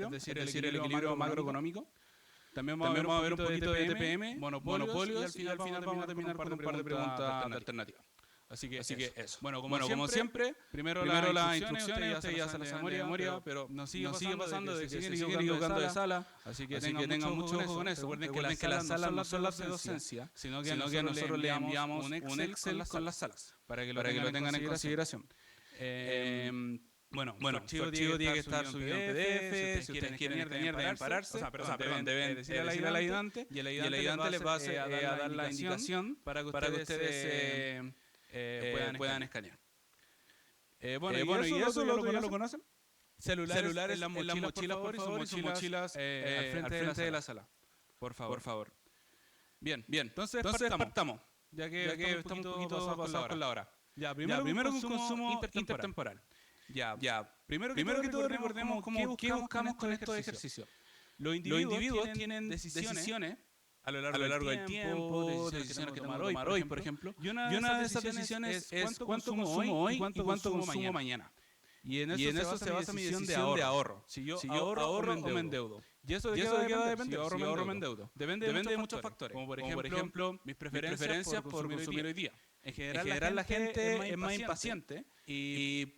es decir, el equilibrio macroeconómico. También vamos a ver un poquito de TPM, monopolios y al final vamos a terminar con un par de preguntas alternativas. Así que eso. Bueno, como siempre, primero las instrucciones, ustedes ya se las saben de memoria, pero nos sigue pasando de que se siguen equivocando de sala, así que tengan mucho ojo con eso. Recuerden que las salas no son las de docencia, sino que nosotros le enviamos un Excel con las salas, para que lo tengan en consideración. Bueno, su archivo tiene que estar subido en PDF, si ustedes quieren deben pararse, deben decir al ayudante, y el ayudante les va a dar la indicación para que ustedes puedan escanear. Bueno, y eso ya lo conocen. Celulares en las mochilas, por favor, y sus mochilas al frente de la sala. Por favor. Bien. Entonces partamos, ya que estamos un poquito pasados con la hora. Primero un consumo intertemporal. Primero que todo recordemos qué buscamos con estos ejercicios. Los individuos tienen decisiones a lo largo del tiempo, decisiones que tomar hoy, por ejemplo. Y una de esas decisiones es cuánto consumo hoy y cuánto consumo mañana. Y en eso se basa mi decisión de ahorro. Si yo ahorro o me endeudo. ¿Y eso de qué va a depender? Si ahorro o me endeudo. Depende de muchos factores. Como por ejemplo, mis preferencias por consumir hoy día. En general la gente es más impaciente y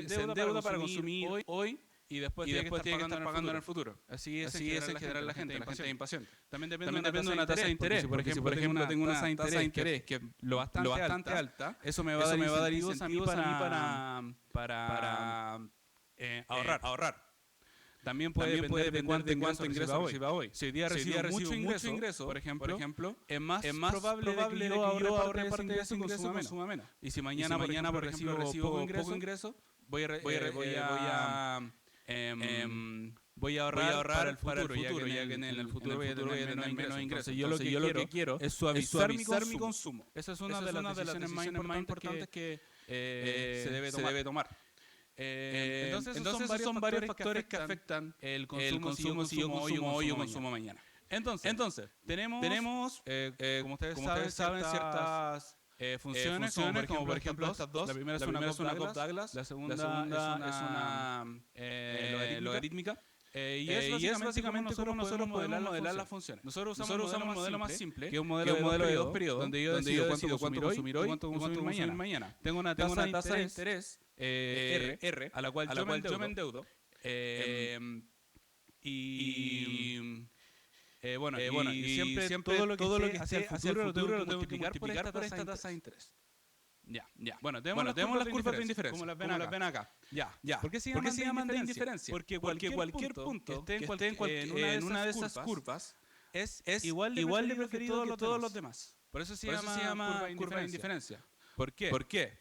se endeuda para consumir hoy y después tiene que estar pagando en el futuro. Así es en general la gente es impaciente. También depende de una tasa de interés. Porque si por ejemplo tengo una tasa de interés que es lo bastante alta, eso me va a dar incentivos a mí para ahorrar. También puede depender de cuánto ingreso reciba hoy. Si hoy día recibo mucho ingreso, por ejemplo, es más probable que yo ahorre parte de ese ingreso y consuma menos. Y si mañana por recibo poco ingreso, voy a ahorrar para el futuro, ya que en el futuro voy a tener menos ingresos. Yo lo que quiero es suavizar mi consumo. Esa es una de las decisiones más importantes que se debe tomar. Entonces son varios factores que afectan el consumo si yo consumo hoy o consumo mañana. Entonces tenemos como ustedes saben, ciertas funciones, como por ejemplo estas dos. La primera es una Cobb-Douglas, la segunda es una logarítmica. Y es básicamente cómo nosotros podemos modelar las funciones. Nosotros usamos un modelo más simple, que es un modelo de dos periodos, donde yo decido cuánto consumir hoy y cuánto consumir mañana. Tengo una tasa de interés R, a la cual yo me endeudo. Y siempre todo lo que esté hacia el futuro lo tengo que multiplicar por esta tasa de interés. Bueno, tenemos las curvas de indiferencia, como las ven acá. ¿Por qué se llaman de indiferencia? Porque cualquier punto que esté en una de esas curvas es igual de preferido que todos los demás. Por eso se llama curva de indiferencia. ¿Por qué?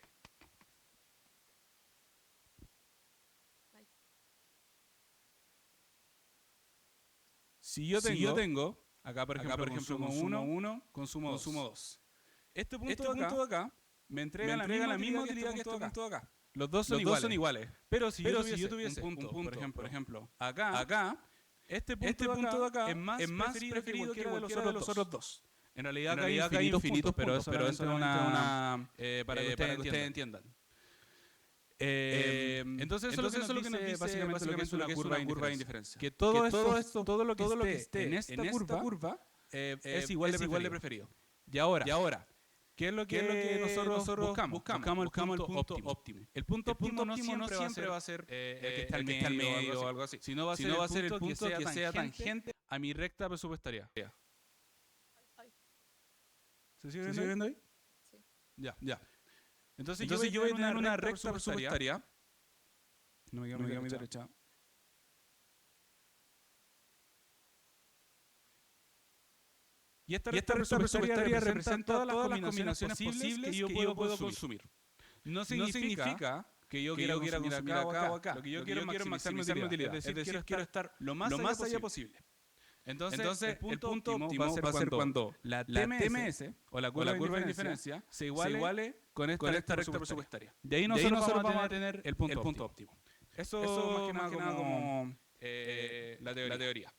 Si yo tengo acá, por ejemplo, consumo 1, consumo 2. Este punto de acá me entrega la misma utilidad que este punto de acá. Los dos son iguales. Pero si yo tuviese un punto, por ejemplo, acá, este punto de acá es más preferido que cualquiera de los otros dos. En realidad acá hay infinitos, pero eso es para que ustedes entiendan. Entonces eso es lo que nos dice básicamente lo que es una curva de indiferencia. Que todo lo que esté en esta curva es igual de preferido. Y ahora, ¿qué es lo que nosotros buscamos? Buscamos el punto óptimo. El punto óptimo no siempre va a ser el que está al medio o algo así. Sino va a ser el punto que sea tangente a mi recta presupuestaria. ¿Se sigue viendo ahí? Sí. Ya. Entonces yo voy a tener una recta presupuestaria. No me quedo a mi derecha. Y esta recta presupuestaria representa todas las combinaciones posibles que yo puedo consumir. No significa que yo quiera consumir acá o acá. Lo que yo quiero es maximizar mi utilidad. Es decir, quiero estar lo más allá posible. Entonces el punto óptimo va a ser cuando la TMS o la curva de indiferencia se iguale con esta recta presupuestaria. De ahí nosotros vamos a tener el punto óptimo. Eso más que nada como la teoría.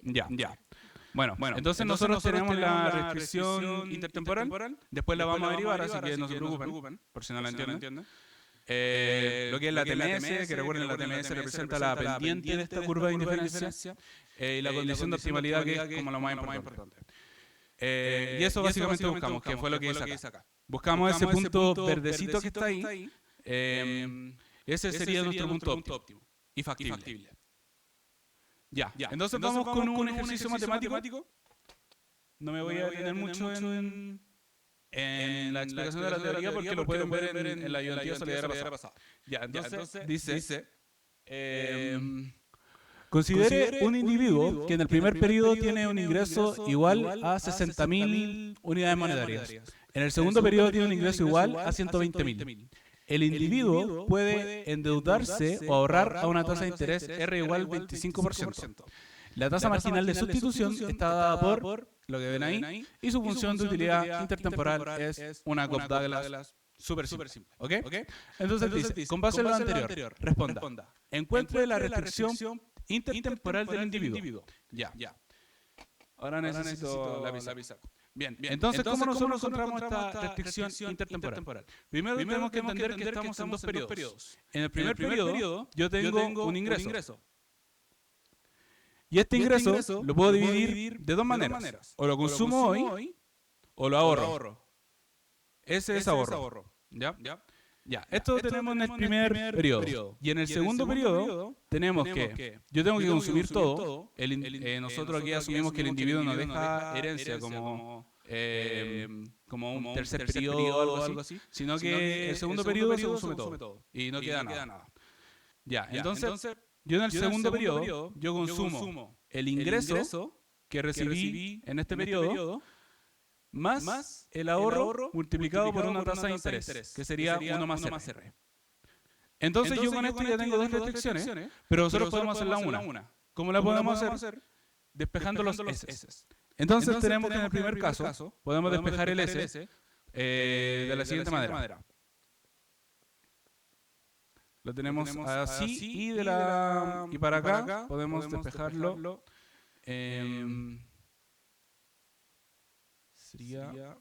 Ya. Bueno, entonces nosotros tenemos la restricción intertemporal, después la vamos a derivar, así que no se preocupen, por si no la entienden. lo que es la TMS, que recuerden la TMS representa la pendiente de esta curva de indiferencia, y la condición de optimalidad, que es como lo más importante. Y eso básicamente buscamos, que fue lo que hice acá. Buscamos ese punto verdecito que está ahí. Ese sería nuestro punto óptimo y factible. Ya. Entonces vamos con un ejercicio matemático. No me voy a detener mucho en la explicación de la teoría, porque lo pueden ver en la ayudantía solidaria pasada. Ya, entonces dice... Considere un individuo que en el primer periodo tiene un ingreso igual a 60.000 unidades monetarias. En el segundo periodo tiene un ingreso igual a 120.000. El individuo puede endeudarse o ahorrar a una tasa de interés R igual 25%. La tasa marginal de sustitución está dada por lo que ven ahí, y su función de utilidad intertemporal es una Cobb Douglas súper simple. ¿Ok? Entonces dice, con base en lo anterior, responda. Encuentre la restricción intertemporal del individuo. Ya. Ahora necesito lápiz. Bien. Entonces, ¿cómo nosotros encontramos esta restricción intertemporal? Primero tenemos que entender que estamos en dos periodos. En el primer periodo, yo tengo un ingreso. Y este ingreso lo puedo dividir de dos maneras. O lo consumo hoy, o lo ahorro. Ese es ahorro. ¿Ya? Esto tenemos en el primer periodo. Y en el segundo periodo tenemos que yo tengo que consumir todo. Nosotros aquí asumimos que el individuo no deja herencia como un tercer periodo o algo así, sino que el segundo periodo se consume todo y no queda nada. Entonces, yo en el segundo periodo yo consumo el ingreso que recibí en este periodo, más el ahorro multiplicado por una tasa de interés, que sería 1 más R. Entonces yo con esto ya tengo dos restricciones, pero nosotros podemos hacerla una. ¿Cómo la podemos hacer? Despejando los S. Entonces tenemos que en el primer caso podemos despejar el S de la siguiente manera. Lo tenemos así, y para acá podemos despejarlo. Sería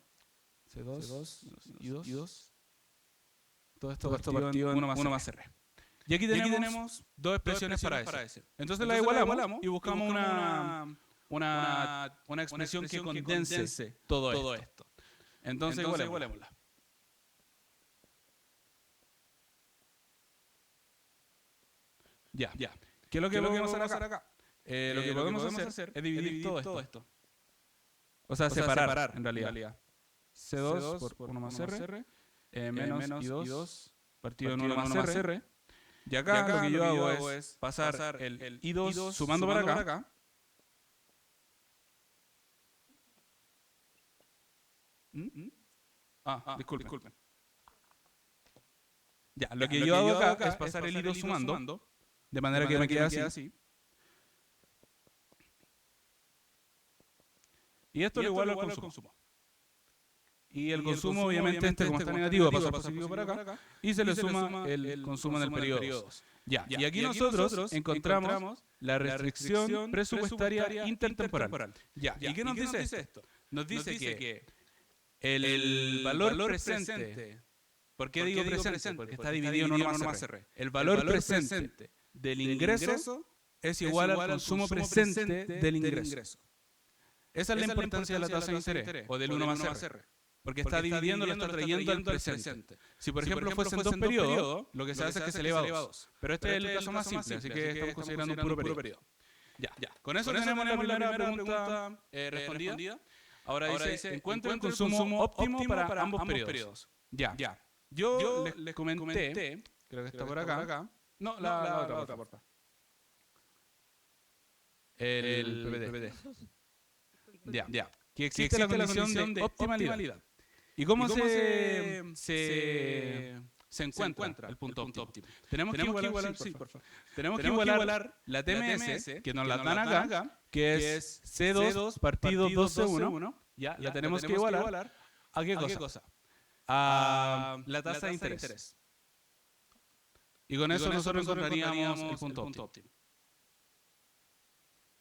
C2 y 2. Todo esto partido en 1 más R. Y aquí tenemos dos expresiones para eso. Entonces la igualamos y buscamos una expresión que condense todo esto. Entonces igualémosla. Ya. ¿Qué es lo que podemos hacer acá? Lo que podemos hacer es dividir todo esto. O sea, separar en realidad. C2 por 1 más R, menos I2 partido en 1 más R. Y acá lo que yo hago es pasar el I2 sumando para acá. Disculpen. Lo que yo hago acá es pasar el I2 sumando, de manera que me quede así. Y esto lo igualo al consumo. Y el consumo, obviamente, como está negativo, pasa positivo para acá. Y se le suma el consumo en el periodo 2. Y aquí nosotros encontramos la restricción presupuestaria intertemporal. ¿Y qué nos dice esto? Nos dice que el valor presente... ¿Por qué digo presente? Porque está dividido en 1 más R. El valor presente del ingreso es igual al consumo presente del ingreso. Esa es la importancia de la tasa de interés, o del 1 más R. Porque está dividiendo, lo está trayendo al presente. Si por ejemplo fuesen dos periodos, lo que se hace es que se eleva a 2. Pero este es el caso más simple, así que estamos considerando un puro periodo. Con eso tenemos la primera pregunta respondida. Ahora dice, encuentra el consumo óptimo para ambos periodos. Yo les comenté, creo que está por acá. No, la otra, por favor. El PPT. Que existe la condición de optimalidad. ¿Y cómo se encuentra el punto óptimo? Tenemos que igualar la TMS, que nos la dan acá, que es C2 partido 2C1. La tenemos que igualar. ¿A qué cosa? A la tasa de interés. Y con eso nosotros encontraríamos el punto óptimo.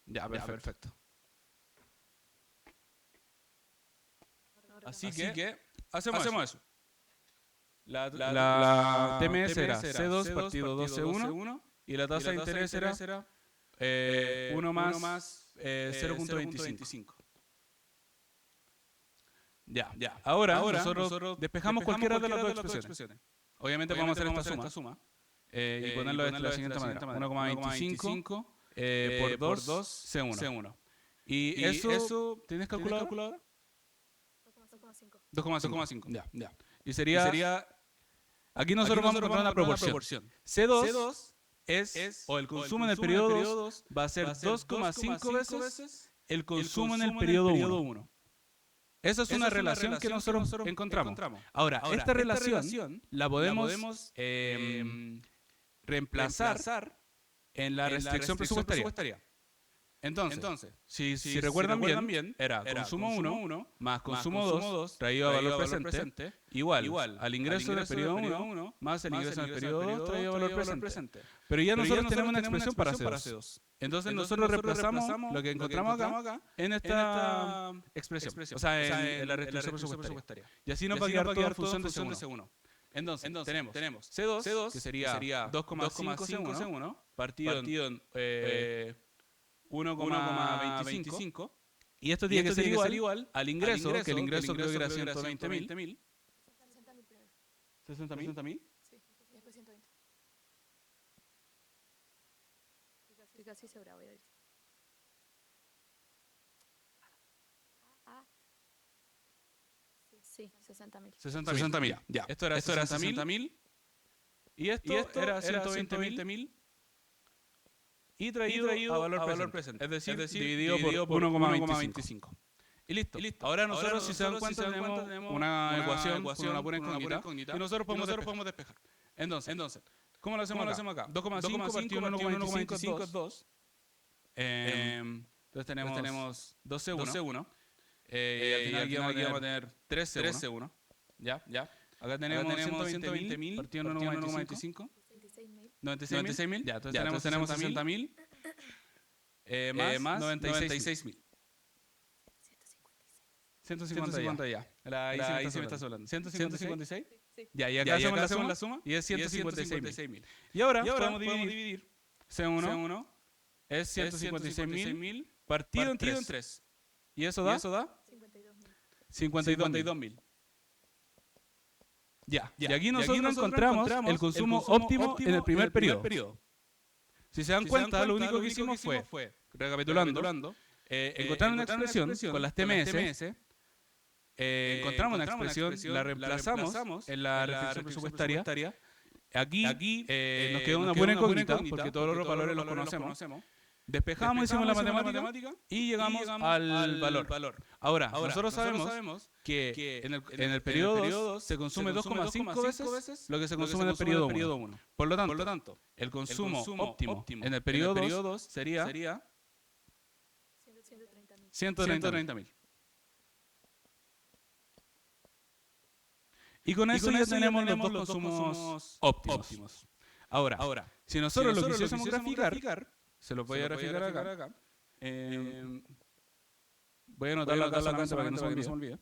Perfecto. Así que hacemos eso. la TMS era C2 partido 2C1 y la tasa de interés era 1 más 0.25. Ya. Ahora nosotros despejamos cualquiera de las dos expresiones. Obviamente vamos a hacer esta suma y ponerlo de la siguiente manera. 1,25 por 2 C1. Y eso, ¿tienes calculadora? 2,5. Ya. Y sería aquí nosotros vamos a encontrar una proporción. C2 es, o el consumo en el periodo 2 va a ser 2,5 veces el consumo en el periodo 1. Esa es una relación que nosotros encontramos. Ahora, esta relación la podemos reemplazar en la restricción presupuestaria. Entonces, si recuerdan bien, era consumo 1 más consumo 2 traído a valor presente igual al ingreso del periodo 1 más el ingreso del periodo 2 traído a valor presente. Pero ya nosotros tenemos una expresión para C2. Entonces nosotros reemplazamos lo que encontramos acá en esta expresión, o sea, en la restricción presupuestaria. Y así nos va a quedar toda función de C1. Entonces tenemos C2, que sería 2,5 C1 partido en 1,25. Y esto tiene que ser igual al ingreso, que el ingreso creo que era 120.000. 60.000. Sí, y después 120. Estoy casi segura, voy a ver. Sí, 60.000. 60.000, ya. Esto era 60.000 y esto era 120.000 y traído a valor presente. Es decir, dividido por 1,25. Y listo. Ahora nosotros, si se dan cuenta, tenemos una ecuación con una pura incógnita y nosotros podemos despejar. Entonces, ¿cómo lo hacemos acá? 2,5 partido 1,25 es 2. Entonces tenemos 2C1. Y al final aquí vamos a tener 13C1. ¿Ya? Acá tenemos 120.000 partido 1,25. 96.000. Ya, entonces tenemos 60.000 más 96.000. 150 ya. Ahí sí me estás hablando. 156. Sí. Ya, y acá hacemos la suma y es 156.000. Y ahora podemos dividir C1 es 156.000 partido en 3. ¿Y eso da? 52.000. Ya. Y aquí nosotros encontramos el consumo óptimo en el primer periodo. Si se dan cuenta, lo único que hicimos fue, recapitulando, encontrar una expresión con las TMS, encontramos una expresión, la reemplazamos en la restricción presupuestaria. Aquí nos quedó una buena incógnita, porque todos los valores los conocemos. Despejamos, hicimos la matemática y llegamos al valor. Ahora, nosotros sabemos que en el periodo 2 se consume 2,5 veces lo que se consume en el periodo 1. Por lo tanto, el consumo óptimo en el periodo 2 sería 130.000. Y con eso ya tenemos los dos consumos óptimos. Ahora, si nosotros lo quisiésemos graficar, se lo voy a graficar acá. Voy a anotarlo acá para que no se me olvide.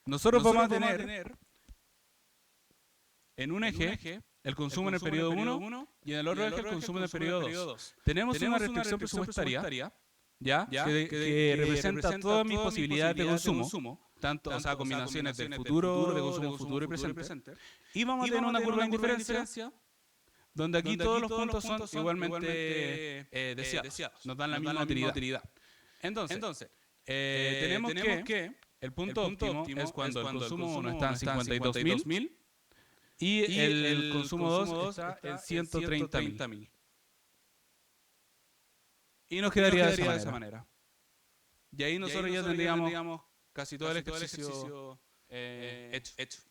Nosotros vamos a tener en un eje el consumo en el periodo 1 y en el otro eje el consumo en el periodo 2. Tenemos una restricción presupuestaria que representa todas mis posibilidades de consumo, tanto, o sea, combinaciones del futuro, de consumo futuro y presente. Y vamos a tener una curva de indiferencia, donde aquí todos los puntos son igualmente deseados, nos dan la misma utilidad. Entonces, tenemos que el punto óptimo es cuando el consumo 1 está en 52.000 y el consumo 2 está en 130.000. Y nos quedaría de esa manera. Y ahí nosotros ya tendríamos casi todo el ejercicio hecho.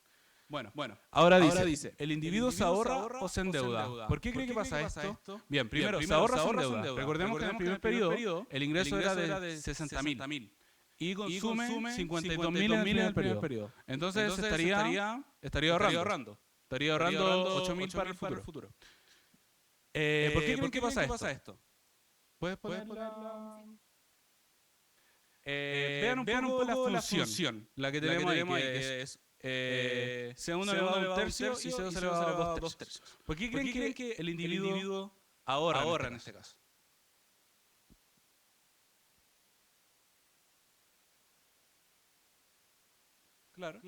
Bueno, ahora dice, ¿el individuo se ahorra o se endeuda? ¿Por qué cree que pasa esto? Bien, primero, se ahorra o se endeuda. Recordemos que en el primer periodo el ingreso era de 60.000 y consume 52.000 en el primer periodo. Entonces estaría ahorrando 8.000 para el futuro. ¿Por qué creen que pasa esto? ¿Puedes ponerlo? Vean un poco la función, la que tenemos ahí, que es C1 elevado a un tercio y C2 elevado a 2 tercios. ¿Por qué creen que el individuo ahorra en este caso? Claro.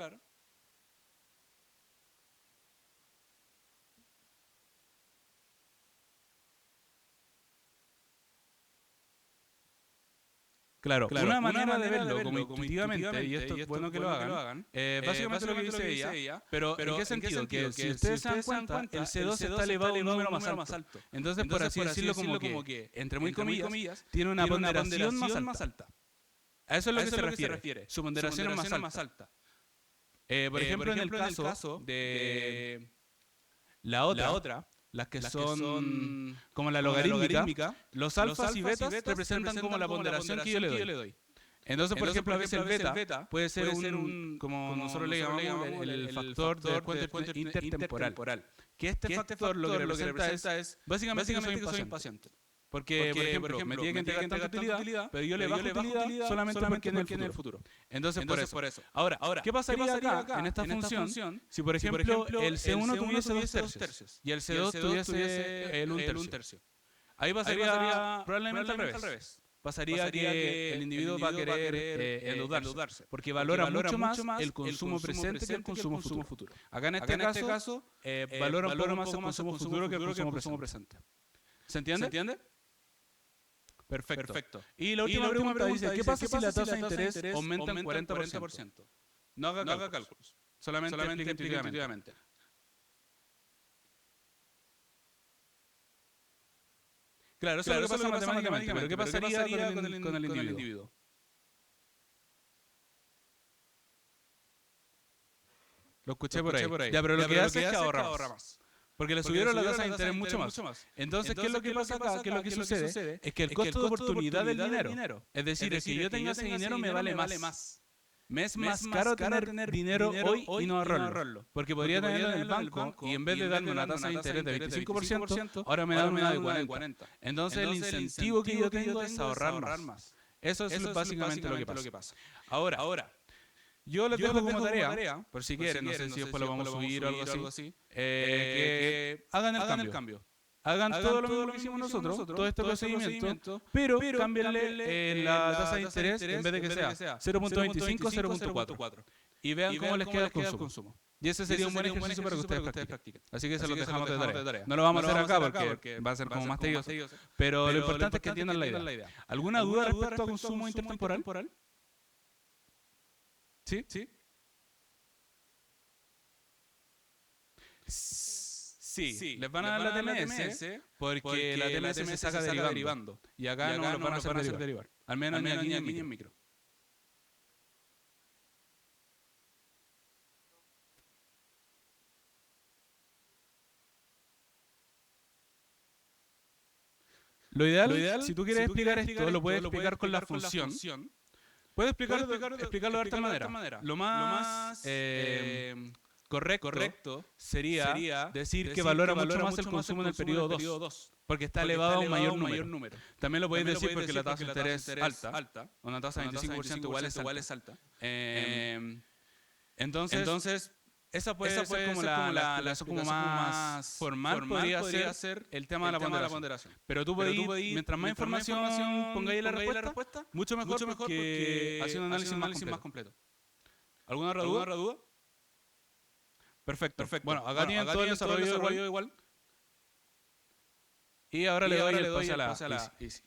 Claro, una manera de verlo como intuitivamente, y esto es bueno que lo hagan, básicamente lo que dice ella, pero ¿en qué sentido? Que si ustedes se dan cuenta, el C2 está elevado a un número más alto. Entonces, por así decirlo, como que, entre muy comillas, tiene una ponderación más alta. A eso es lo que se refiere. Su ponderación es más alta. Por ejemplo, en el caso de la otra, las que son como la logarítmica, los alfas y betas representan como la ponderación que yo le doy. Entonces, por ejemplo, a veces el beta puede ser como nosotros le llamamos el factor de descuento intertemporal. Que este factor lo que representa es básicamente que soy impaciente. Porque, por ejemplo, me tiene que entregar tanta utilidad, pero yo le bajo utilidad solamente porque en el futuro. Entonces, por eso. Ahora, ¿qué pasaría acá en esta función si, por ejemplo, el C1 tuviese 2 tercios y el C2 tuviese el 1 tercio? Ahí pasaría probablemente al revés. Pasaría que el individuo va a querer endeudarse, porque valora mucho más el consumo presente que el consumo futuro. Acá en este caso, valora un poco más el consumo futuro que el consumo presente. ¿Se entiende? Perfecto. Y la última pregunta dice, ¿qué pasa si la tasa de interés aumenta en 40%? No haga cálculos. Solamente explique intuitivamente. Claro, eso es lo que pasa matemáticamente, pero ¿qué pasaría con el individuo? Lo escuché por ahí. Ya, pero lo que hace es que ahorra más. Porque le subieron la tasa de interés mucho más. Entonces, ¿qué es lo que pasa acá? ¿Qué es lo que sucede? Es que el costo de oportunidad del dinero. Es decir, que yo tenga ese dinero me vale más. Me es más caro tener dinero hoy y no ahorrarlo. Porque podría tenerlo en el banco y en vez de darme una tasa de interés de 25%, ahora me dan una de 40%. Entonces, el incentivo que yo tengo es ahorrar más. Eso es básicamente lo que pasa. Ahora, yo les dejo como tarea, por si quieren, no sé si después lo vamos a subir o algo así, que hagan el cambio. Hagan todo lo mismo que hicimos nosotros, todo este procedimiento, pero cámbienle la tasa de interés en vez de que sea 0.25, 0.4. Y vean cómo les queda el consumo. Y ese sería un buen ejercicio para que ustedes practiquen. Así que se los dejamos de tarea. No lo vamos a hacer acá porque va a ser como más tedioso, pero lo importante es que entiendan la idea. ¿Alguna duda respecto a consumo intertemporal? ¿Sí? Sí, les van a dar la TMS porque la TMS se saca derivando. Y acá no lo van a hacer derivar. Al menos ni en micro. Lo ideal, si tú quieres explicar esto, lo puedes explicar con la función. Puedes explicarlo de harta manera. Lo más correcto sería decir que valora mucho más el consumo en el periodo 2, porque está elevado a un mayor número. También lo podéis decir porque la tasa de interés es alta, una tasa de 25% igual es alta. Entonces, esa puede ser como la explicación más formal, podría ser el tema de la ponderación. Pero tú podés, mientras más información pongáis en la respuesta, mucho mejor porque hace un análisis más completo. ¿Alguna otra duda? Perfecto. Bueno, acá tienen todo el desarrollo igual. Y ahora le doy el pase a la Easy.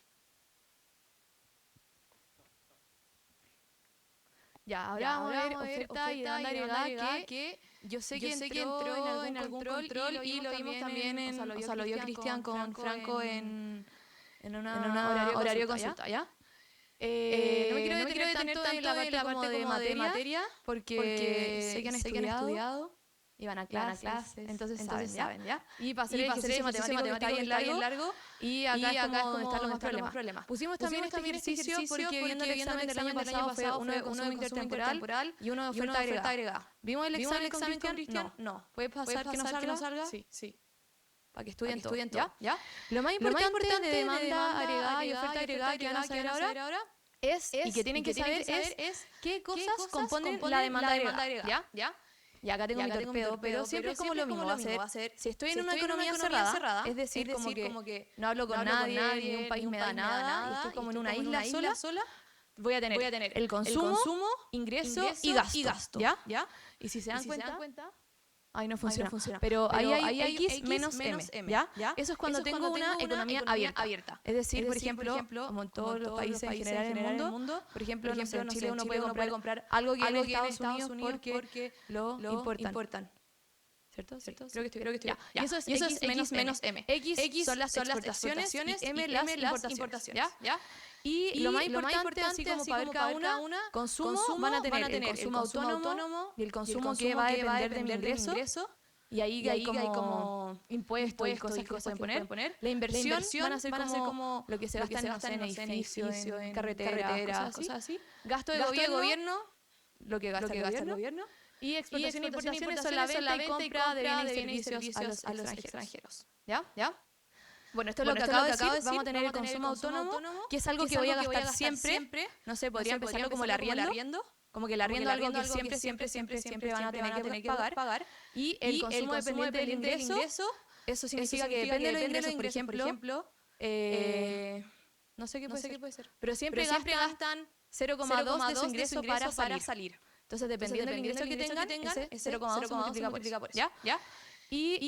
Ya, ahora vamos a ver oferta y demanda agregada que yo sé que entró en algún control y lo vimos también en, o sea, lo vio Cristian con Franco en un horario de consulta, ¿ya? No me quiero detener tanto en la parte de materia porque sé que han estudiado y van a clases, entonces saben, ¿ya? Y para hacer el ejercicio matemático que está bien largo, y acá es como donde están los más problemas. Pusimos también este ejercicio porque viendo el examen del año pasado fue uno de consumo intertemporal y uno de oferta agregada. ¿Vimos el examen con Cristian? No. ¿Puede pasar que no salga? Sí. para que estudien todo, ¿ya? Lo más importante de demanda agregada y oferta agregada que van a saber ahora es, y que tienen que saber es qué cosas componen la demanda agregada, ¿ya? Y acá tengo mi torpedo, pero siempre es como lo mismo, va a ser, si estoy en una economía cerrada, es decir, como que no hablo con nadie, ni un país me da nada, y estoy como en una isla sola, voy a tener el consumo, ingreso y gasto, ¿ya? Y si se dan cuenta, ahí no funciona. Pero ahí hay X menos M, ¿ya? Eso es cuando tengo una economía abierta. Es decir, por ejemplo, como en todos los países en general en el mundo, por ejemplo, no sé, en Chile uno puede comprar algo que viene de Estados Unidos porque lo importan. ¿Cierto? Creo que estoy. Ya. Y eso es X menos M. X son las exportaciones y M las importaciones. ¿Ya? Y lo más importante, así como para ver cada una, consumo van a tener el consumo autónomo y el consumo que va a depender de mi ingreso. Y ahí hay como impuestos y cosas que se pueden poner. La inversión van a ser como lo que se gasta en edificios, en carreteras, cosas así. Gasto de gobierno, lo que gasta el gobierno. Y exportación e importaciones son la venta y compra de bienes y servicios a los extranjeros. ¿Ya? Bueno, esto es lo que acabo de decir. Vamos a tener el consumo autónomo, que es algo que voy a gastar siempre. No sé, podría empezarlo como el arriendo. Como que el arriendo es algo que siempre van a tener que pagar. Y el consumo dependiente del ingreso, eso significa que depende de los ingresos. Por ejemplo, no sé qué puede ser. Pero siempre gastan 0,2 de su ingreso para salir. Entonces, dependiendo del ingreso que tengan, ese 0,2 se multiplica por eso. ¿Ya? Y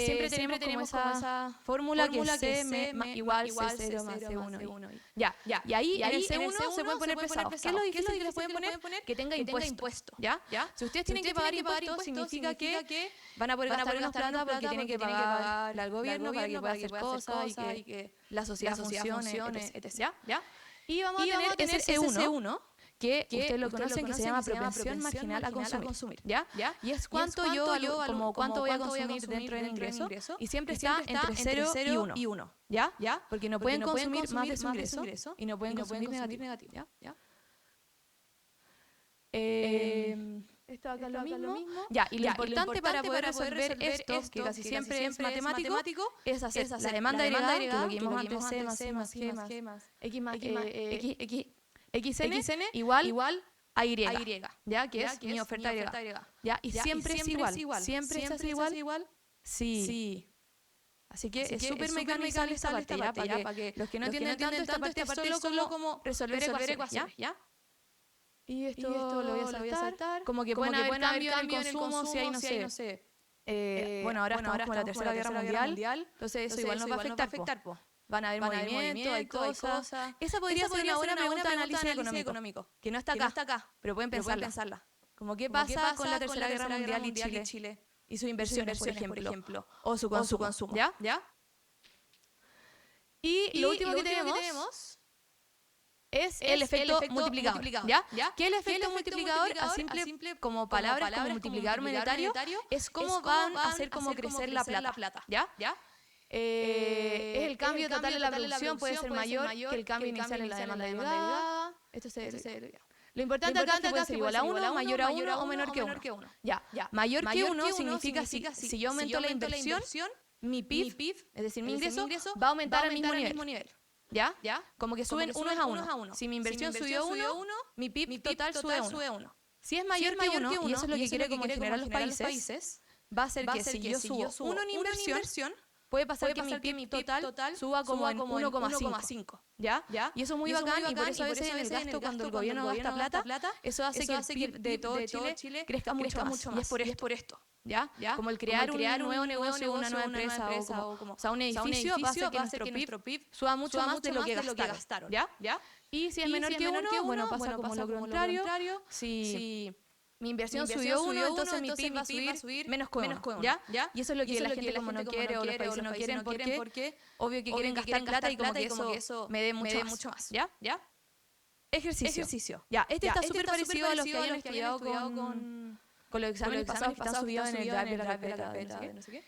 siempre tenemos como esa fórmula que es C igual C0 más C1. Ya. Y ahí en el C1 se pueden poner pesados. ¿Qué es lo difícil que les pueden poner? Que tenga impuesto. ¿Ya? Si ustedes tienen que pagar impuestos, significa que van a poder gastar unos plata porque tienen que pagar al gobierno para que pueda hacer cosas y que la sociedad funcione, etc. ¿Ya? Y vamos a tener ese C1, que ustedes lo conocen, que se llama propensión marginal a consumir, ¿ya? Y es cuánto cuánto voy a consumir dentro del ingreso, y siempre está entre 0 y 1, ¿ya? Porque no pueden consumir más de su ingreso y no pueden consumir negativo, ¿ya? Esto acá es lo mismo. Ya, y lo importante para poder resolver esto, que casi siempre es matemático, es hacer la demanda agregada, que lo que vimos antes, C más G más X más XN igual a Y, ¿ya? Que es mi oferta agregada. ¿Ya? Y siempre es igual. Siempre se hace igual. Sí. Así que es súper mecánica esta parte, ¿ya? Para que los que no entienden tanto esta parte es solo como resolver ecuaciones, ¿ya? Y esto lo voy a saltar. Como que pueden haber cambio en el consumo si hay, no sé. Bueno, ahora estamos con la Tercera Guerra Mundial. Entonces eso igual nos va a afectar, po. Van a haber movimientos, hay cosas. Esa podría ser una buena pregunta de análisis económico, que no está acá, pero pueden pensarla. Como qué pasa con la Tercera Guerra Mundial y Chile y sus inversiones, por ejemplo, o su consumo. ¿Ya? Y lo último que tenemos es el efecto multiplicador, ¿ya? ¿Qué es el efecto multiplicador? A simple como palabras, como multiplicador monetario, es cómo van a hacer como crecer la plata, ¿ya? Es el cambio total en la producción puede ser mayor que el cambio inicial en la demanda agregada. Lo importante acá puede ser igual a 1, mayor a 1 o menor que 1. Ya. Mayor que 1 significa si yo aumento la inversión, mi PIB, es decir, mi ingreso, va a aumentar al mismo nivel. ¿Ya? Como que suben 1 a 1. Si mi inversión subió 1, mi PIB total sube 1. Si es mayor que 1, y eso es lo que quiere como generar los países, va a ser que si yo subo 1 en inversión, puede pasar que mi PIB total suba como en 1,5. ¿Ya? Y eso es muy bacán, y por eso a veces en el gasto, cuando el gobierno gasta plata, eso hace que el PIB de todo Chile crezca mucho más. Y es por esto. ¿Ya? Como el crear un nuevo negocio, una nueva empresa, o sea, un edificio va a hacer que nuestro PIB suba mucho más de lo que gastaron. ¿Ya? Y si es menor que 1, bueno, pasa como lo contrario. Si mi inversión subió 1, entonces mi PIB va a subir menos que 1, ¿ya? Y eso es lo que la gente como no quiere, o los países no quieren, porque obvio que quieren gastar plata, y como que eso me dé mucho más, ¿ya? Ejercicio. Ya, este está súper parecido a los que hayan estudiado con los exámenes pasados que están subidos en el Drive de la carpeta, no sé qué.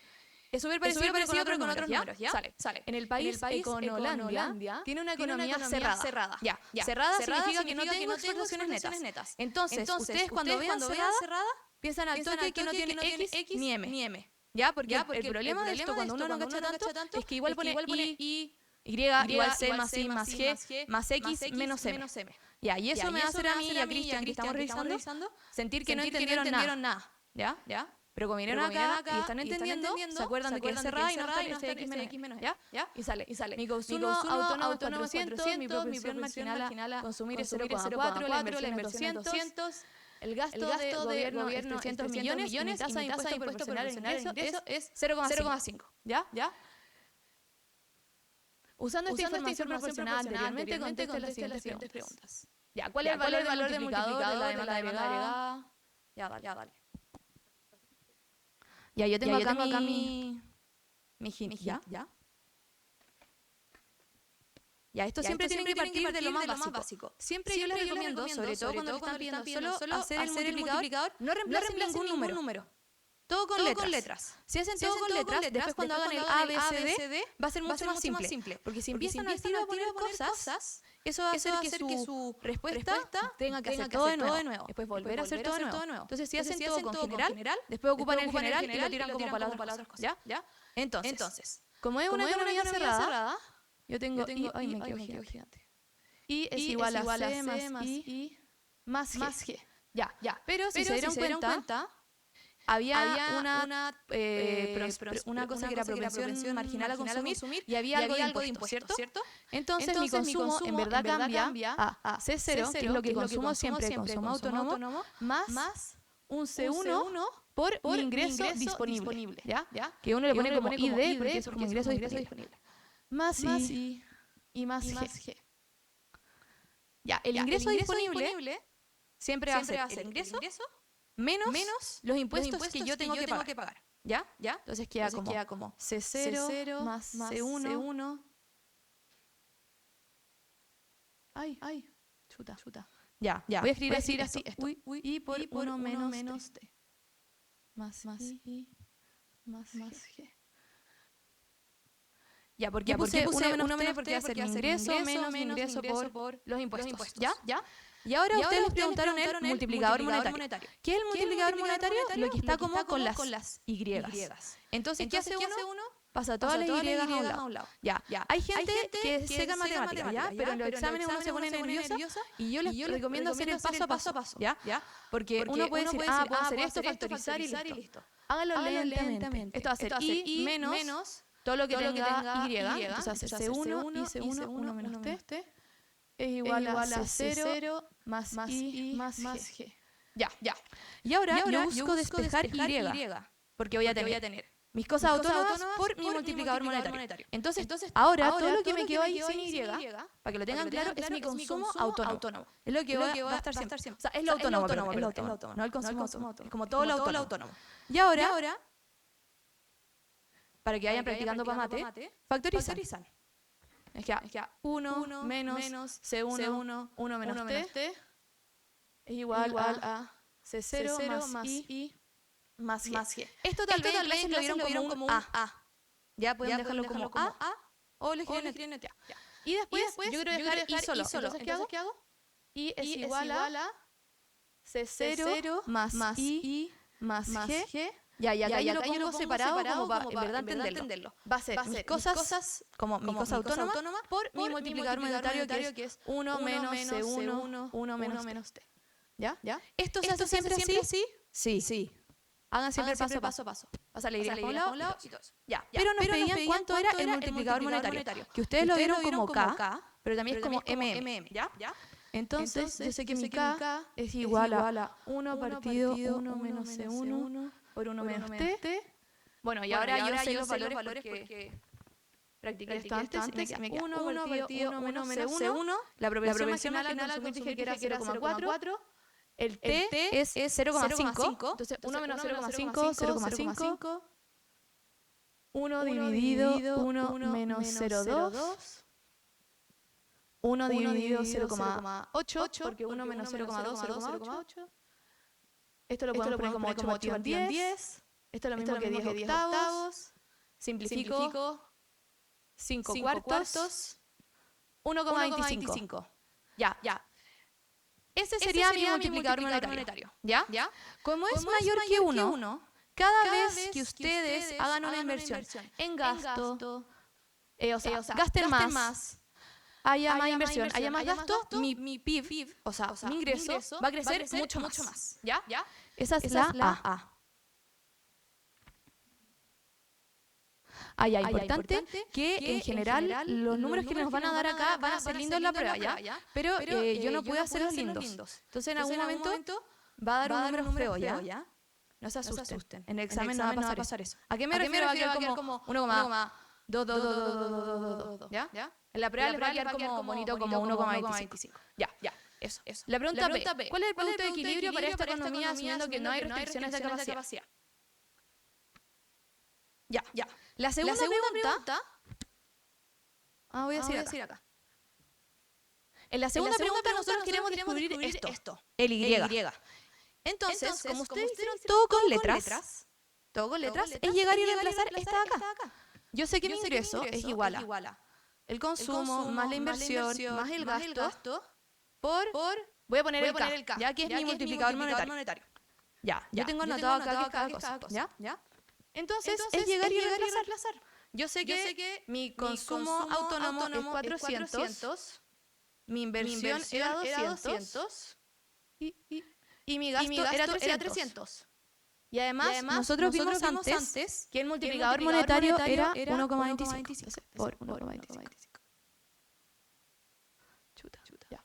Es súper parecido, pero con otros números, ¿ya? Sale. En el país con Holanda, tiene una economía cerrada. Cerrada significa que no tengo exportaciones netas. Entonces, ustedes cuando vean cerrada, piensan al toque que no tiene X ni M. ¿Ya? Porque el problema de esto, cuando uno no cacha tanto, es que igual pone y igual C más I más G más X menos M. Ya, y eso me va a hacer a mí y a Cristian, que estamos revisando, sentir que no entendieron nada. ¿Ya? Pero como vinieron acá y están entendiendo, se acuerdan de que es cerrada y no está X menos. ¿Ya? Y sale. Mi consumo autónomo es 400, mi producción marginal a consumir es 0,4, la inversión es 200, el gasto de gobierno es 300 millones y mi tasa de impuesto proporcional al ingreso es 0,5. ¿Ya? Usando esta información proporcionada anteriormente, conteste las siguientes preguntas. Ya, ¿cuál es el valor del multiplicador de la demanda agregada? Ya, dale. Ya, yo tengo acá mi hint, ¿ya? Ya, esto siempre tiene que partir de lo más básico. Siempre yo les recomiendo, sobre todo cuando están pidiendo solo hacer el multiplicador, no reemplacen ningún número. Todo con letras. Si hacen todo con letras, después cuando hagan el A, B, C, D, va a ser mucho más simple. Porque si empiezan a poner cosas, eso va a hacer que su respuesta tenga que hacer todo de nuevo. Después volver a hacer todo de nuevo. Entonces, si hacen todo con general, después ocupan el general y lo tiran como para las otras cosas. ¿Ya? Entonces, como es una economía cerrada, yo tengo ay, me quedo gigante. Y es igual a C más I más G. Ya. Pero si se dieron cuenta, había una cosa que era propensión marginal a consumir y había algo de impuesto, ¿cierto? Entonces mi consumo en verdad cambia a C0, que es lo que consumo siempre, consumo autónomo, más un C1 por mi ingreso disponible, ¿ya? Que uno le pone como ID, porque es como ingreso disponible. Más I y más G. Ya, el ingreso disponible siempre va a ser el ingreso menos los impuestos que yo tengo que pagar. ¿Ya? Entonces queda como C0 más C1. Ay, chuta. Ya. Voy a escribir así esto. Y por 1 menos T. Más I más G. Ya, porque puse 1 menos T porque va a ser mi ingreso menos mi ingreso por los impuestos. ¿Ya? Y ahora ustedes les preguntaron el multiplicador monetario. ¿Qué es el multiplicador monetario? Lo que está como con las Y. Entonces, ¿qué hace uno? Pasa todas las Y a un lado. Ya. Hay gente que seca matemáticas, ¿ya? Pero en los exámenes uno se pone nerviosa y yo les recomiendo hacer el paso a paso, ¿ya? Porque uno puede decir, puedo hacer esto, factorizar y listo. Háganlo lentamente. Esto va a ser I menos todo lo que tenga Y. Entonces hace C1 y C1, 1 menos T. Es igual a C0 más I más G. Ya. Y ahora yo busco despejar Y, porque voy a tener mis cosas autónomas por mi multiplicador monetario. Entonces, ahora todo lo que me quedó ahí sin Y, para que lo tengan claro, es mi consumo autónomo. Es lo que va a estar siempre. O sea, es lo autónomo, no el consumo autónomo. Es como todo lo autónomo. Y ahora, para que vayan practicando para mate, factorizan. Es que 1 menos C1, 1 menos T es igual a C0 más I más G. Esto tal vez lo vieron como un A. Ya pueden dejarlo como A o le escriben ya. Y después yo quiero dejar I solo. Entonces, ¿qué hago? I es igual a C0 más I más G. Ya, acá yo lo pongo separado como para en verdad entenderlo. Va a ser mis cosas como mi cosa autónoma por mi multiplicador monetario que es 1 menos C1, 1 menos T. ¿Ya? ¿Esto se hace siempre así? Sí. Hagan siempre paso a paso. Vas a leer por un lado y todo eso. Ya. Pero nos pedían cuánto era el multiplicador monetario. Que ustedes lo vieron como K, pero también es como MM. ¿Ya? Entonces, yo sé que mi K es igual a 1 partido 1 menos C1 por 1 menos T. Bueno, y ahora yo sé los valores porque practiqué esto antes. Me queda 1 partido 1 menos C1. La proporción marginal al consumir dije que era 0,4. El T es 0,5. Entonces, 1 menos 0,5, 0,5. 1 dividido 1 menos 0,2. 1 dividido 0,8, porque 1 menos 0,2, 0,8. Esto lo podemos poner como 8 partido en 10. Esto es lo mismo que 10 octavos. Simplifico 5 cuartos. 1,25. Ya. Ese sería mi multiplicador monetario. ¿Ya? Como es mayor que 1, cada vez que ustedes hagan una inversión en gasto, gasten más, haya más inversión, haya más gasto, mi PIB, o sea, mi ingreso va a crecer mucho más. ¿Ya? Esa es la A. Importante que en general los números que nos van a dar acá van a ser lindos en la prueba, ¿ya? Pero yo no puedo hacerlos lindos. Entonces en algún momento va a dar un número feo, ¿ya? No se asusten. En el examen no va a pasar eso. ¿A qué me refiero? Va a quedar como 1,2. ¿Ya? En la prueba les va a quedar como bonito como 1,25. Ya. Eso. La pregunta B. ¿Cuál es el producto de equilibrio para esta economía asumiendo que no hay restricciones de capacidad? Ya. La segunda pregunta... voy a decir acá. En la segunda pregunta nosotros queremos descubrir esto. El Y. Entonces, como ustedes hicieron todo con letras, es llegar y reemplazar esta de acá. Yo sé que mi ingreso es igual a el consumo más la inversión más el gasto por... Voy a poner el K, ya que es mi multiplicador monetario. Ya, yo tengo anotado acá que es cada cosa. ¿Ya? Entonces, es llegar y reemplazar. Yo sé que mi consumo autónomo es 400, mi inversión era 200 y mi gasto era 300. Y además nosotros vimos antes que el multiplicador monetario era 1,25 por 1,25. Ya.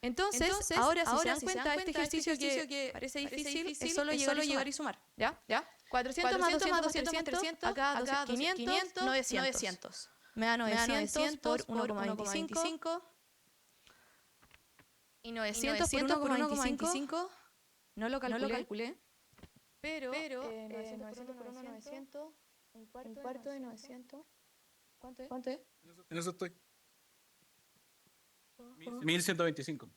Entonces, ahora si se dan cuenta, este ejercicio que parece difícil es solo llegar y sumar. ¿Ya? 400 más 200, 300, acá 500, 900. Me da 900 por 1,25. Y 900 por 1,25 no lo calculé. Pero 900 por 900, un cuarto de 900. ¿Cuánto es? En eso estoy. 1125.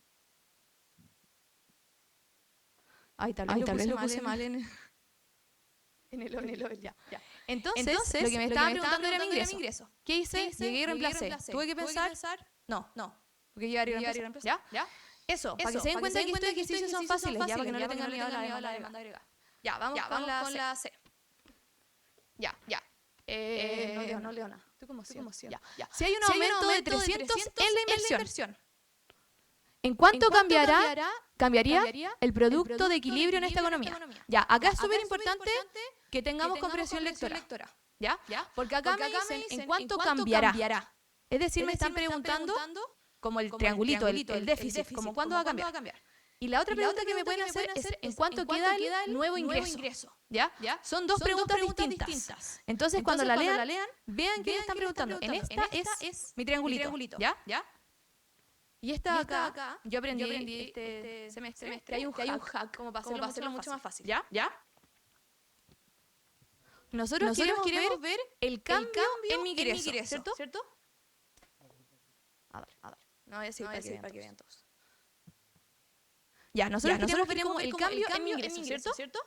Tal vez lo puse mal en el ya. Entonces, lo que me estaba preguntando era mi ingreso. ¿Qué hice? Llegué y reemplacé. ¿Tuve que pensar? No. Porque llegar y reemplazar. ¿Ya? Eso, para que se den cuenta que estos ejercicios son fáciles, ya, para que no le tengan miedo a la demanda agregada. Ya, vamos con la C. Ya. No leo nada. Estoy como ya. Si hay un aumento de 300 en la inversión, ¿en cuánto cambiaría el producto de equilibrio en esta economía? Ya, acá es súper importante que tengamos comprensión lectora. ¿Ya? Porque acá me dicen en cuánto cambiará. Es decir, me están preguntando como el triangulito, el déficit, como cuándo va a cambiar. Y la otra pregunta que me pueden hacer es en cuánto queda el nuevo ingreso. ¿Ya? Son dos preguntas distintas. Entonces, cuando la lean, vean qué me están preguntando. En esta es mi triangulito. ¿Ya? Y esta acá, yo aprendí este semestre que hay un hack como para hacerlo mucho más fácil. ¿Ya? Nosotros queremos ver el cambio en mi ingreso, ¿cierto? A ver. No voy a decir para que vean todos. Ya, nosotros queremos ver como el cambio en mi ingreso, ¿cierto?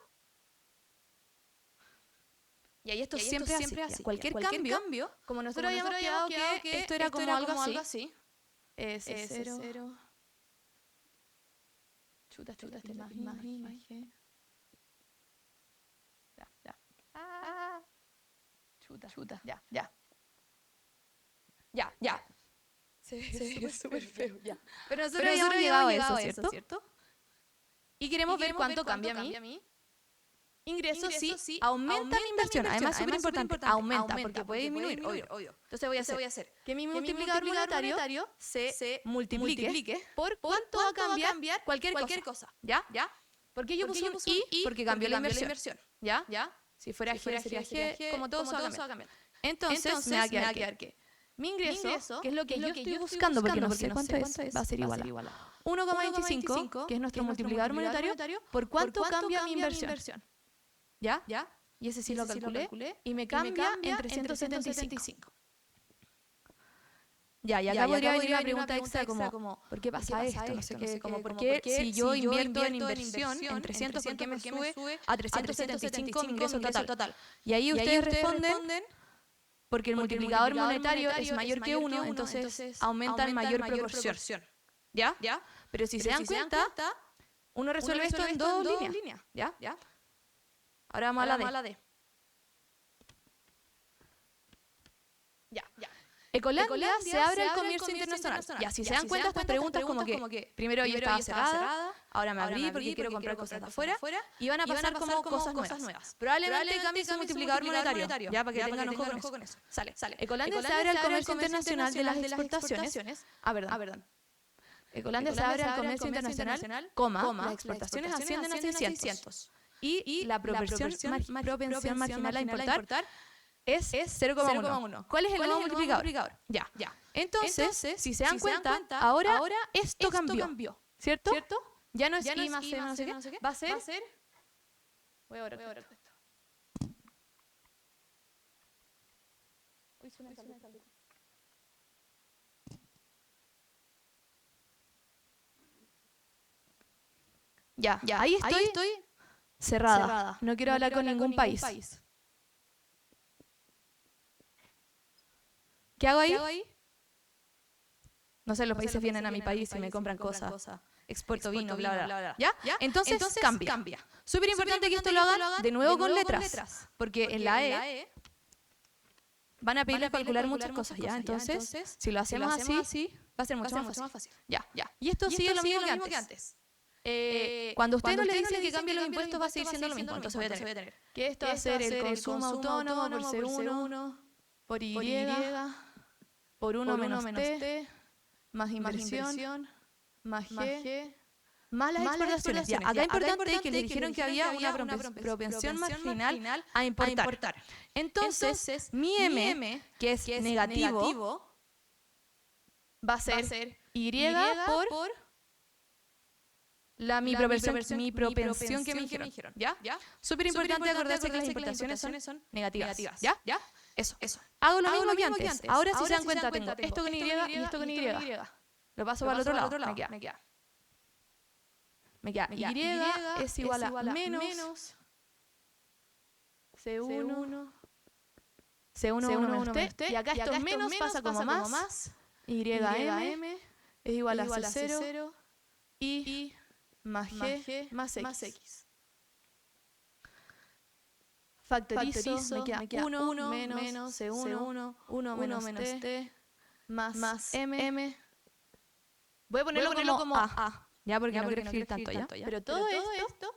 Y ahí esto siempre así. Cualquier cambio, como nosotros habíamos quedado que esto era como algo así. S0. Chuta, más G. Ya. Chuta. Ya. Se ve súper feo. Ya. Pero nosotros habíamos llegado a eso, ¿cierto? Y queremos ver cuánto cambia a mí. Ingreso sí aumenta mi inversión. Además, súper importante, aumenta, porque puede disminuir, obvio. Entonces voy a hacer que mi multiplicador monetario se multiplique por cuánto va a cambiar cualquier cosa. ¿Ya? Porque yo puse un I porque cambió la inversión. ¿Ya? Si fuera G, sería G, como todo se va a cambiar. Entonces, me va a quedar que mi ingreso, que es lo que yo estoy buscando, porque no sé cuánto es, va a ser igual a 1,25, que es nuestro multiplicador monetario, por cuánto cambia mi inversión. ¿Ya? Y ese sí lo calculé y me cambia en 375. Ya, y acá podría venir una pregunta extra como ¿por qué pasa esto? No sé qué, como ¿por qué si yo invierto en inversión en 300, ¿por qué me sube a 375 mi ingreso total? Y ahí ustedes responden porque el multiplicador monetario es mayor que 1, entonces aumenta en mayor proporción. ¿Ya? Pero si se dan cuenta, uno resuelve esto en dos líneas. ¿Ya? Ahora vamos a la D. Ya. Ecolandia se abre al comercio internacional. Ya, si se dan cuenta, estas preguntas como que primero yo estaba cerrada, ahora me abrí porque quiero comprar cosas de afuera, y van a pasar como cosas nuevas. Probablemente cambie su multiplicador monetario, ya, para que tengan ojo con eso. Sale. Ecolandia se abre al comercio internacional de las exportaciones. Perdón. Ecolandia se abre al comercio internacional, las exportaciones ascienden a 600. Y la propensión marginal a importar es 0,1. ¿Cuál es el nuevo multiplicador? Ya. Entonces, si se dan cuenta, ahora esto cambió. ¿Cierto? Ya no es I más C, no sé qué. Va a ser... Voy a borrar esto. Ya. Ahí estoy cerrada. No quiero hablar con ningún país. ¿Qué hago ahí? No sé, los países vienen a mi país y me compran cosas. Exporto vino, bla. ¿Ya? Entonces cambia. Súper importante que esto lo hagan de nuevo con letras. Porque en la E van a pedirles calcular muchas cosas, ¿ya? Entonces, si lo hacemos así, va a ser mucho más fácil. Ya. Y esto sigue lo mismo que antes. Cuando usted no le dice que cambie los impuestos, va a seguir siendo lo mismo. Entonces voy a tener que esto va a ser el consumo autónomo por C1, por Y, por 1 menos T, más inversión, más G, más las exportaciones. Ya, acá es importante que le dijeron que había una propensión marginal a importar. Entonces, mi M, que es negativo, va a ser Y por mi propensión que me dijeron. ¿Ya? Súper importante acordarse que las importaciones son negativas. ¿Ya? Eso. Hago lo mismo que antes. Ahora si se dan cuenta, tengo esto con Y y esto con Y. Lo paso para el otro lado. Me queda Y es igual a menos C1 menos T. Y acá estos menos pasa como más. YM es igual a C0 y más G más X. Factorizo, me queda 1 menos C1, 1 menos T, más M. Voy a ponerlo como A, ya, porque no quiero escribir tanto, ¿ya? Pero todo esto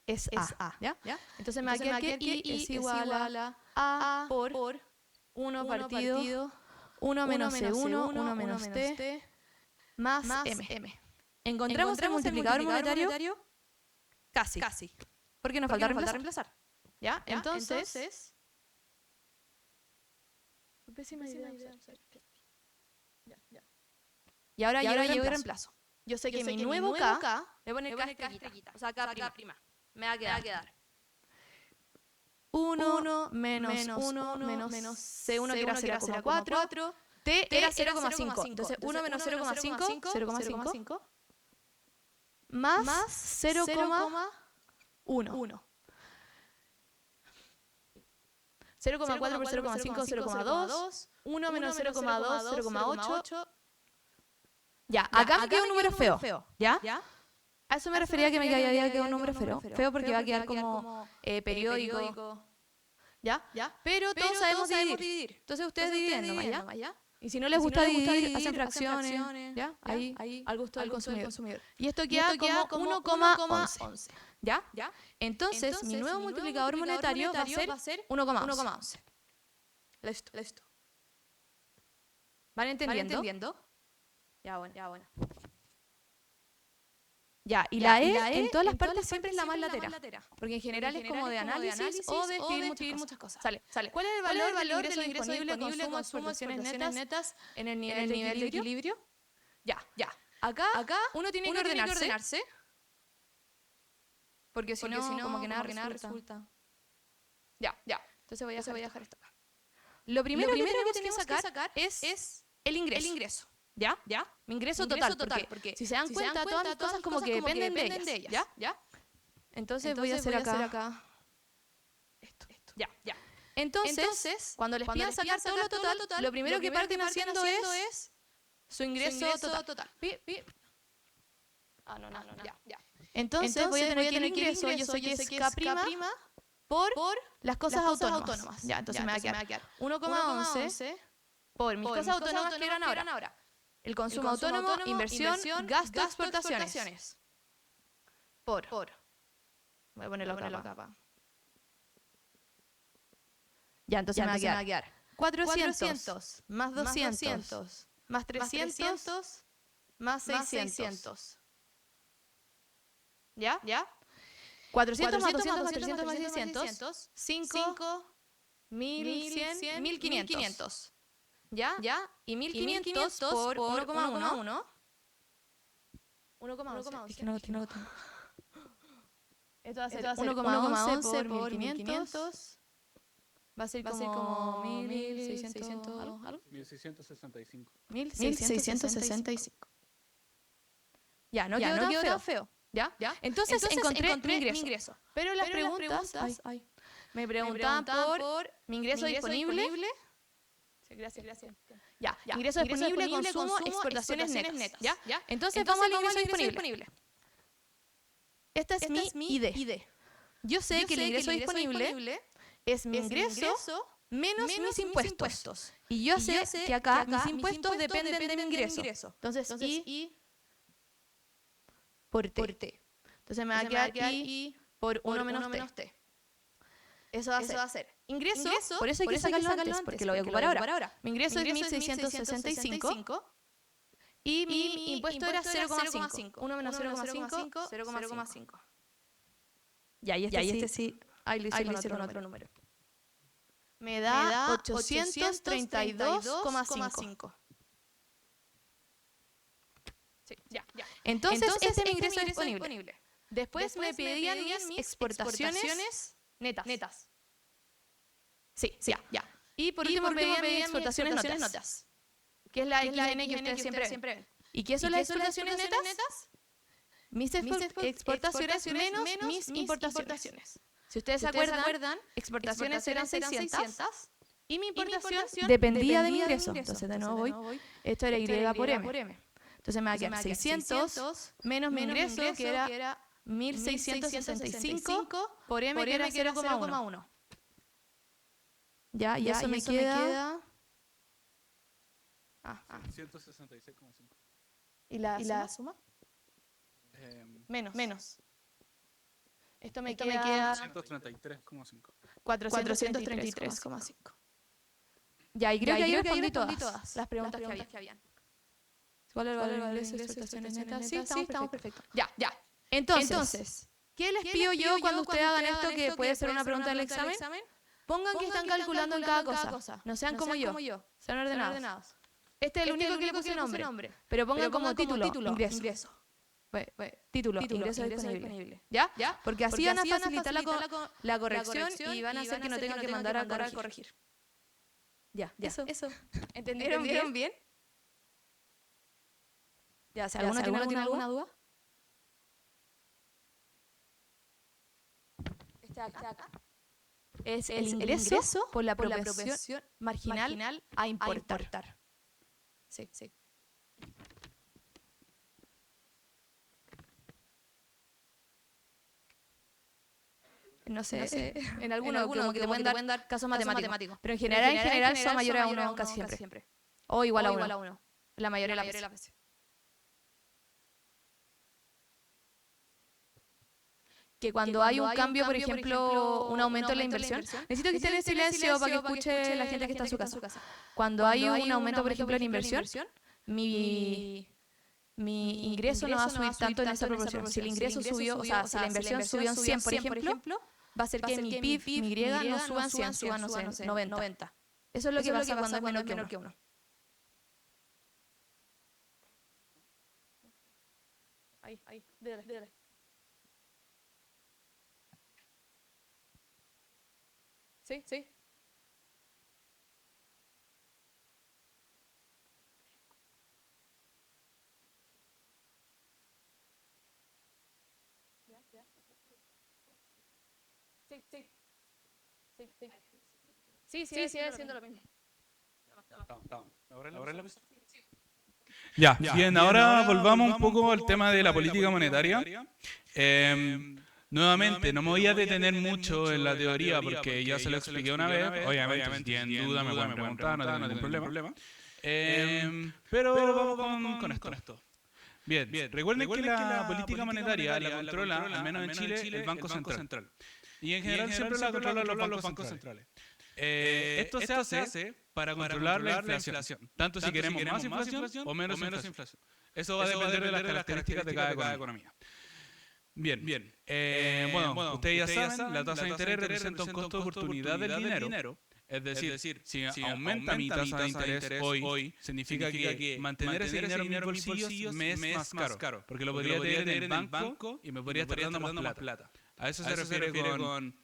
es A, ¿ya? Entonces me va a quedar que I es igual a A por 1 partido 1 menos C1, 1 menos T, más M. ¿Encontramos el multiplicador monetario? Casi. Porque nos falta reemplazar. ¿Ya? Entonces... Pésima idea. Y ahora llevo y reemplazo. Yo sé que mi nuevo K, le voy a poner K estrellita. O sea, K prima. Me va a quedar 1 menos C1 que era 0,4. T era 0,5. Entonces 1 menos 0,5, 0,5. Más 0,1. 0,4 por 0,5, 0,2. 1 menos 0,2, 0,8. Ya, acá me queda un número feo. ¿Ya? A eso me refería que me había quedado un número feo. Feo porque va a quedar como periódico. ¿Ya? Pero todos sabemos dividir. Entonces ustedes dividen nomás, ¿ya? Y si no les gusta dividir, hacen fracciones. ¿Ya? Ahí al gusto del consumidor. Y esto queda como 1,11. ¿Ya? Entonces, mi nuevo multiplicador monetario va a ser 1,11. Listo. ¿Van entendiendo? Ya, bueno. Ya, y la E en todas las partes siempre es la más latera. Porque en general es como de análisis o de escribir muchas cosas. Sale. ¿Cuál es el valor del ingreso disponible, consumo, exportaciones netas en el nivel de equilibrio? Ya. Acá uno tiene que ordenarse. Porque si no, como que nada resulta. Ya. Entonces voy a dejar esto acá. Lo primero que tenemos que sacar es el ingreso. ¿Ya? Mi ingreso total. Porque si se dan cuenta, todas las cosas como que dependen de ellas. ¿Ya? Entonces voy a hacer acá esto. Ya. Entonces, cuando les pidan sacar todo lo total, lo primero que parten haciendo es su ingreso total. No. Ya. Entonces voy a tener que el ingreso, yo sé que es K' por las cosas autónomas. Ya, entonces me va a quedar 1,11 por mis cosas autónomas que eran ahora. El consumo autónomo, inversión, gasto, exportaciones. Voy a ponerlo acá. Ya, entonces me va a quedar 400 más 200 más 300 más 600. ¿Ya? 400 más 200 más 300 más 600. 5, 1100, 1500. ¿Ya? Y 1500 por 1,1. 1,11. Es que no tengo. Esto va a ser 1,11 por 1500. Va a ser como 1600 algo. 1665. 1665. Ya, no quedó tan feo. ¿Ya? Entonces encontré mi ingreso. Pero las preguntas me preguntaban por mi ingreso disponible. Sí, gracias. Ya, ingreso disponible, consumo, exportaciones netas. ¿Ya? Entonces vamos al ingreso disponible. Esta es mi ID. Yo sé que el ingreso disponible es mi ingreso menos mis impuestos. Y yo sé que acá mis impuestos dependen de mi ingreso. Entonces, I por T. Entonces me va a quedar I por 1 menos T. Eso va a ser ingreso, por eso hay que sacarlo antes, porque lo voy a ocupar ahora. Mi ingreso es 1665 y mi impuesto era 0,5. 1 menos 0,5, 0,5. Ya, y este sí, ahí lo hice con otro número. Me da 832,5. Sí, ya. Entonces este es mi ingreso disponible. Después me pedían mis exportaciones netas. Sí, ya. Y por último me pedían mis exportaciones notas. Que es la XN que ustedes siempre ven. ¿Y qué son las exportaciones netas? Mis exportaciones menos mis importaciones. Si ustedes se acuerdan, exportaciones eran 600 y mi importación dependía de mi ingreso. Entonces de nuevo voy. Esto era Y por M. Entonces me va a quedar 600 menos mi ingreso, que era 1665 por M, que era 0,1. Ya, y eso me queda... 166,5. ¿Y la suma? Menos. Esto me queda 433,5. 433,5. Ya, y creo que ahí respondí todas las preguntas que habían. ¿Cuál es el valor de ingreso, exportaciones netas? Sí, estamos perfectos. Ya. Entonces, ¿qué les pido yo cuando ustedes hagan esto, que puede ser una pregunta del examen? Pongan que están calculando en cada cosa. No sean como yo. Sean ordenados. Este es el único que le puse nombre. Pero pongan como título, ingreso. Título, ingreso disponible. ¿Ya? Porque así van a facilitar la corrección y van a hacer que no tengan que mandar a corregir. Ya. Eso. ¿Entendieron bien? Ya, si alguno tiene alguna duda. Este acá es el ingreso por la apropiación marginal a importar. Sí. No sé, en alguno como que te pueden dar casos matemáticos. Pero en general son mayores a 1 casi siempre. O igual a 1. La mayoría de las veces. Que cuando hay un cambio, por ejemplo, un aumento en la inversión, necesito que estén en silencio para que escuche la gente que está en su casa. Cuando hay un aumento, por ejemplo, en inversión, mi ingreso no va a subir tanto en esa proporción. Si el ingreso subió, o sea, si la inversión subió en 100, por ejemplo, va a ser que mi PIB, mi Y, no suban 100, suban, no sé, 90. Eso es lo que pasa cuando es menor que 1. Ahí, dale. Sí. Sí, sigue siendo lo mismo. Ya, bien, ahora volvamos un poco al tema de la política monetaria. Nuevamente, no me voy a detener mucho en la teoría porque ya se lo expliqué una vez. Obviamente, si tienen duda me pueden preguntar, no tengo ningún problema. Pero vamos con esto. Bien, recuerden que la política monetaria la controla, al menos en Chile, el Banco Central. Y en general siempre la controlan los bancos centrales. Esto se hace para controlar la inflación. Tanto si queremos más inflación o menos inflación. Eso va a depender de las características de cada economía. Bien. Bueno, ustedes ya saben, la tasa de interés representa un costo de oportunidad del dinero. Es decir, si aumenta mi tasa de interés hoy, significa que mantener ese dinero en mis bolsillos me es más caro. Porque lo podría tener en el banco y me podría estar dando más plata. A eso se refiere con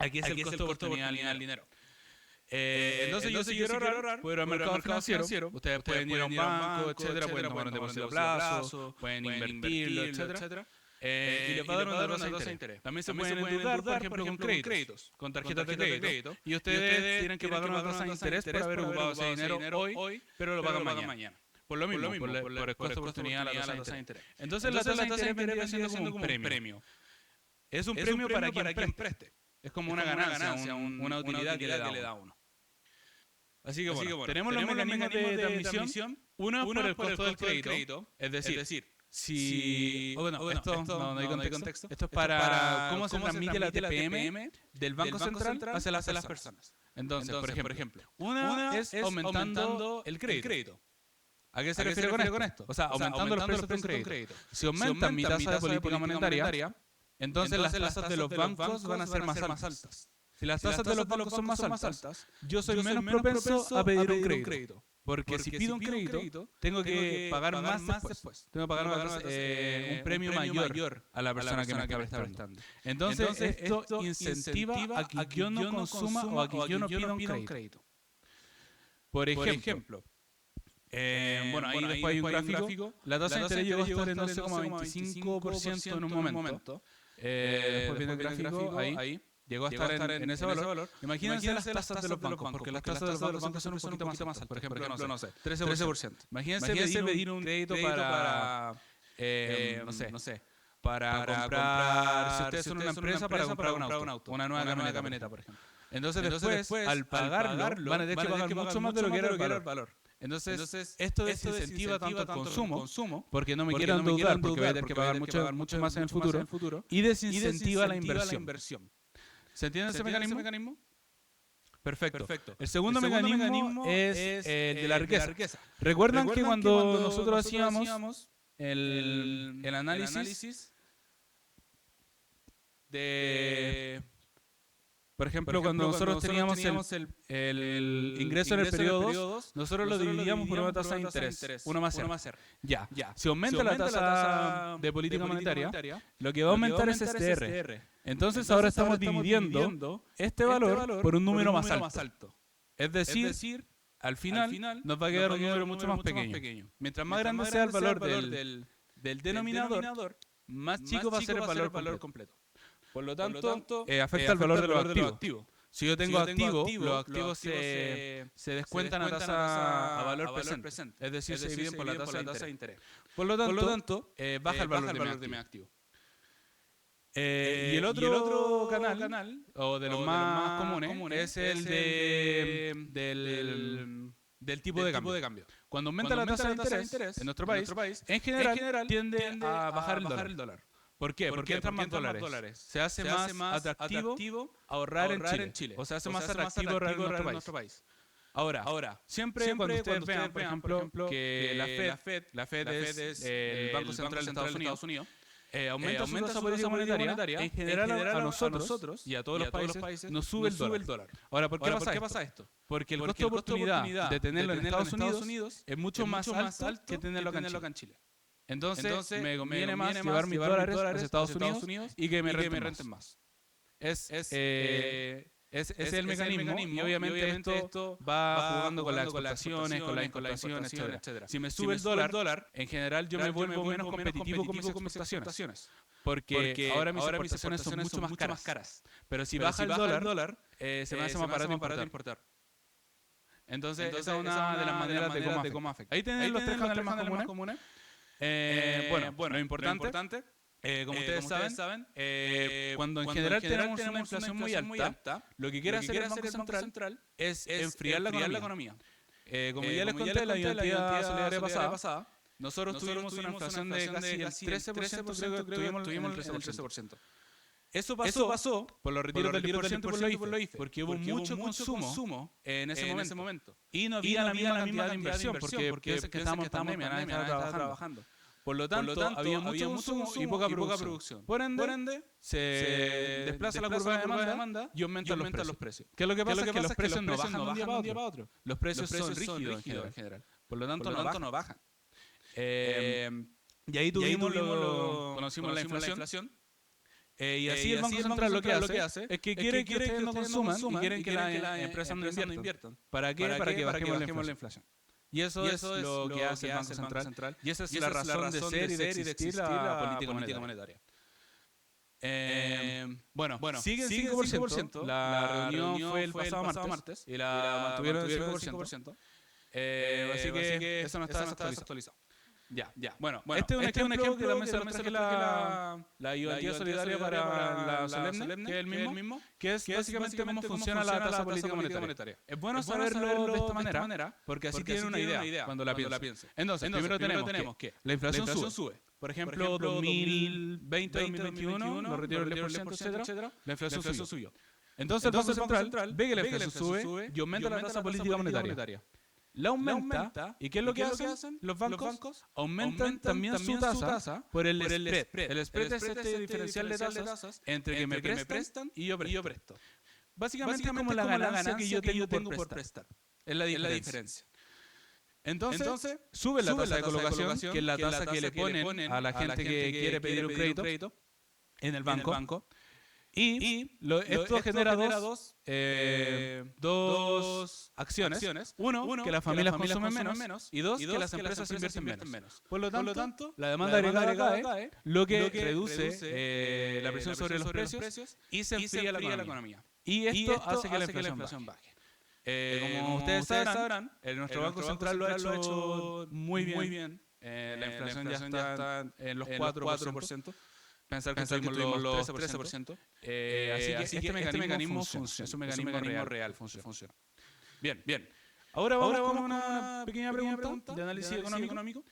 aquí es el costo de oportunidad del dinero. Entonces yo si quiero ahorrar, puedo ir al mercado financiero. Ustedes pueden ir a un banco, etcétera, pueden tomar un depósito a plazo, pueden invertirlo, etcétera. Y les va a dar una tasa de interés. También se pueden endeudar, por ejemplo, con créditos, con tarjetas de crédito. Y ustedes tienen que pagar una tasa de interés por haber ocupado ese dinero hoy, pero lo pagan mañana. Por lo mismo, por el costo de oportunidad de la tasa de interés. Entonces la tasa de interés vendría siendo como un premio. Es un premio para quien preste. Es como una ganancia, una utilidad que le da a uno. Así que bueno, tenemos los mecanismos de transmisión. Uno por el costo del crédito, es decir, si... esto no hay contexto. Esto es para cómo se transmite la TPM del Banco Central hacia las personas. Entonces, por ejemplo, una es aumentando el crédito. ¿A qué se refiere con esto? O sea, aumentando los precios de un crédito. Si aumentan mi tasa de política monetaria, entonces las tasas de los bancos van a ser más altas. Si las tasas de los bancos son más altas, yo soy menos propenso a pedir un crédito. Porque si pido un crédito, tengo que pagar más después. Tengo que pagar un premio mayor a la persona que me está prestando. Entonces, esto incentiva a que yo no consuma o a que yo no pida un crédito. Por ejemplo, ahí después hay un gráfico. La tasa de interés llegó a estar en 12,25% en un momento. Después viene el gráfico ahí. Llegó a estar en ese valor. Imagínense las tasas de los bancos, porque las tasas de los bancos son un poquito más altas. Por ejemplo, no sé, 13%. Imagínense pedir un crédito para, para comprar, si ustedes son una empresa, para comprar un auto, una nueva camioneta, por ejemplo. Entonces después, al pagarlo, van a tener que pagar mucho más de lo que era el valor. Entonces, esto desincentiva tanto el consumo, porque no me quiero endeudar, porque voy a tener que pagar mucho más en el futuro, y desincentiva la inversión. ¿Se entiende ese mecanismo? Perfecto. El segundo mecanismo es el de la riqueza. ¿Recuerdan que cuando nosotros hacíamos el análisis de... Por ejemplo, cuando nosotros teníamos el ingreso en el periodo 2, nosotros lo dividíamos por una tasa de interés, 1 más R. Ya. Si aumenta la tasa de política monetaria, lo que va a aumentar es este R. Entonces ahora estamos dividiendo este valor por un número más alto. Es decir, al final nos va a quedar un número mucho más pequeño. Mientras más grande sea el valor del denominador, más chico va a ser el valor completo. Por lo tanto, afecta el valor de los activos. Si yo tengo activos, los activos se descuentan a valor presente. Es decir, se dividen por la tasa de interés. Por lo tanto, baja el valor de mi activo. Y el otro canal, o de los más comunes, es el del tipo de cambio. Cuando aumenta la tasa de interés en nuestro país, en general tiende a bajar el dólar. ¿Por qué? Porque entran más dólares. Se hace más atractivo ahorrar en Chile. O se hace más atractivo ahorrar en nuestro país. Ahora, siempre cuando ustedes vean, por ejemplo, que la Fed es el Banco Central de Estados Unidos, aumenta su tasa política monetaria, en general a nosotros y a todos los países nos sube el dólar. Ahora, ¿por qué pasa esto? Porque el costo de oportunidad de tenerlo en Estados Unidos es mucho más alto que tenerlo acá en Chile. Entonces me conviene más llevar mis dólares a Estados Unidos y que me renten más. Ese es el mecanismo y obviamente esto va jugando con las exportaciones, con las importaciones, etcétera. Si me sube el dólar, en general yo me vuelvo menos competitivo con mis exportaciones. Porque ahora mis exportaciones son mucho más caras. Pero si baja el dólar, se me hace más barato de importar. Entonces esa es una de las maneras de cómo afecta. Ahí tienen los tres canales más comunes. Bueno, lo importante Como ustedes saben, cuando en general tenemos una inflación muy alta, lo que quiere hacer el Banco Central es enfriar la economía. Como ya les conté en la identidad solidaria pasada, nosotros tuvimos una inflación de casi el 13%, creo que tuvimos el 13%. Eso pasó por los retiros del 10% por lo IFE, porque hubo mucho consumo en ese momento. Y no había la misma cantidad de inversión, porque piensen que estábamos en pandemia, nadie estaba trabajando. Por lo tanto, había mucho consumo y poca producción. Por ende, se desplaza la curva de demanda y aumentan los precios. ¿Qué es lo que pasa? Que los precios no bajan de un día para otro. Los precios son rígidos en general. Por lo tanto, no bajan. Y ahí conocimos la inflación. Y así el Banco Central lo que hace es que quiere que ustedes no consuman y quieren que las empresas no inviertan. ¿Para qué? Para que bajemos la inflación. Y eso es lo que hace el Banco Central. Y esa es la razón de ser y de existir la política monetaria. Bueno, sigue el 5%. La reunión fue el pasado martes y la mantuvieron el 5%. Así que eso no está desactualizado. Ya. Bueno, este es un ejemplo que también se lo traje la ayuda solidaria para la solemne, que es el mismo, que es básicamente cómo funciona la tasa política monetaria. Es bueno saberlo de esta manera, porque así tienen una idea cuando la piensen. Entonces, primero tenemos que la inflación sube. Por ejemplo, 2020, 2021, los retiros del 10%, etc., la inflación subió. Entonces el Banco Central ve que la inflación sube y aumenta la tasa política monetaria. La aumenta, ¿y qué es lo que hacen? Los bancos aumentan también su tasa por el spread. El spread es este diferencial de tasas entre que me prestan y yo presto. Básicamente es como la ganancia que yo tengo por prestar. Es la diferencia. Entonces, sube la tasa de colocación, que es la tasa que le ponen a la gente que quiere pedir un crédito en el banco. Y esto genera dos acciones. Uno, que las familias consumen menos. Y dos, que las empresas invierten menos. Por lo tanto, la demanda agregada cae, lo que reduce la presión sobre los precios y se enfría la economía. Y esto hace que la inflación baje. Como ustedes sabrán, nuestro Banco Central lo ha hecho muy bien. La inflación ya está en los 4%. Pensar que tuvimos los 13%. Así que este mecanismo funciona. Es un mecanismo real. Funciona. Bien. Ahora vamos con una pequeña pregunta de análisis económico.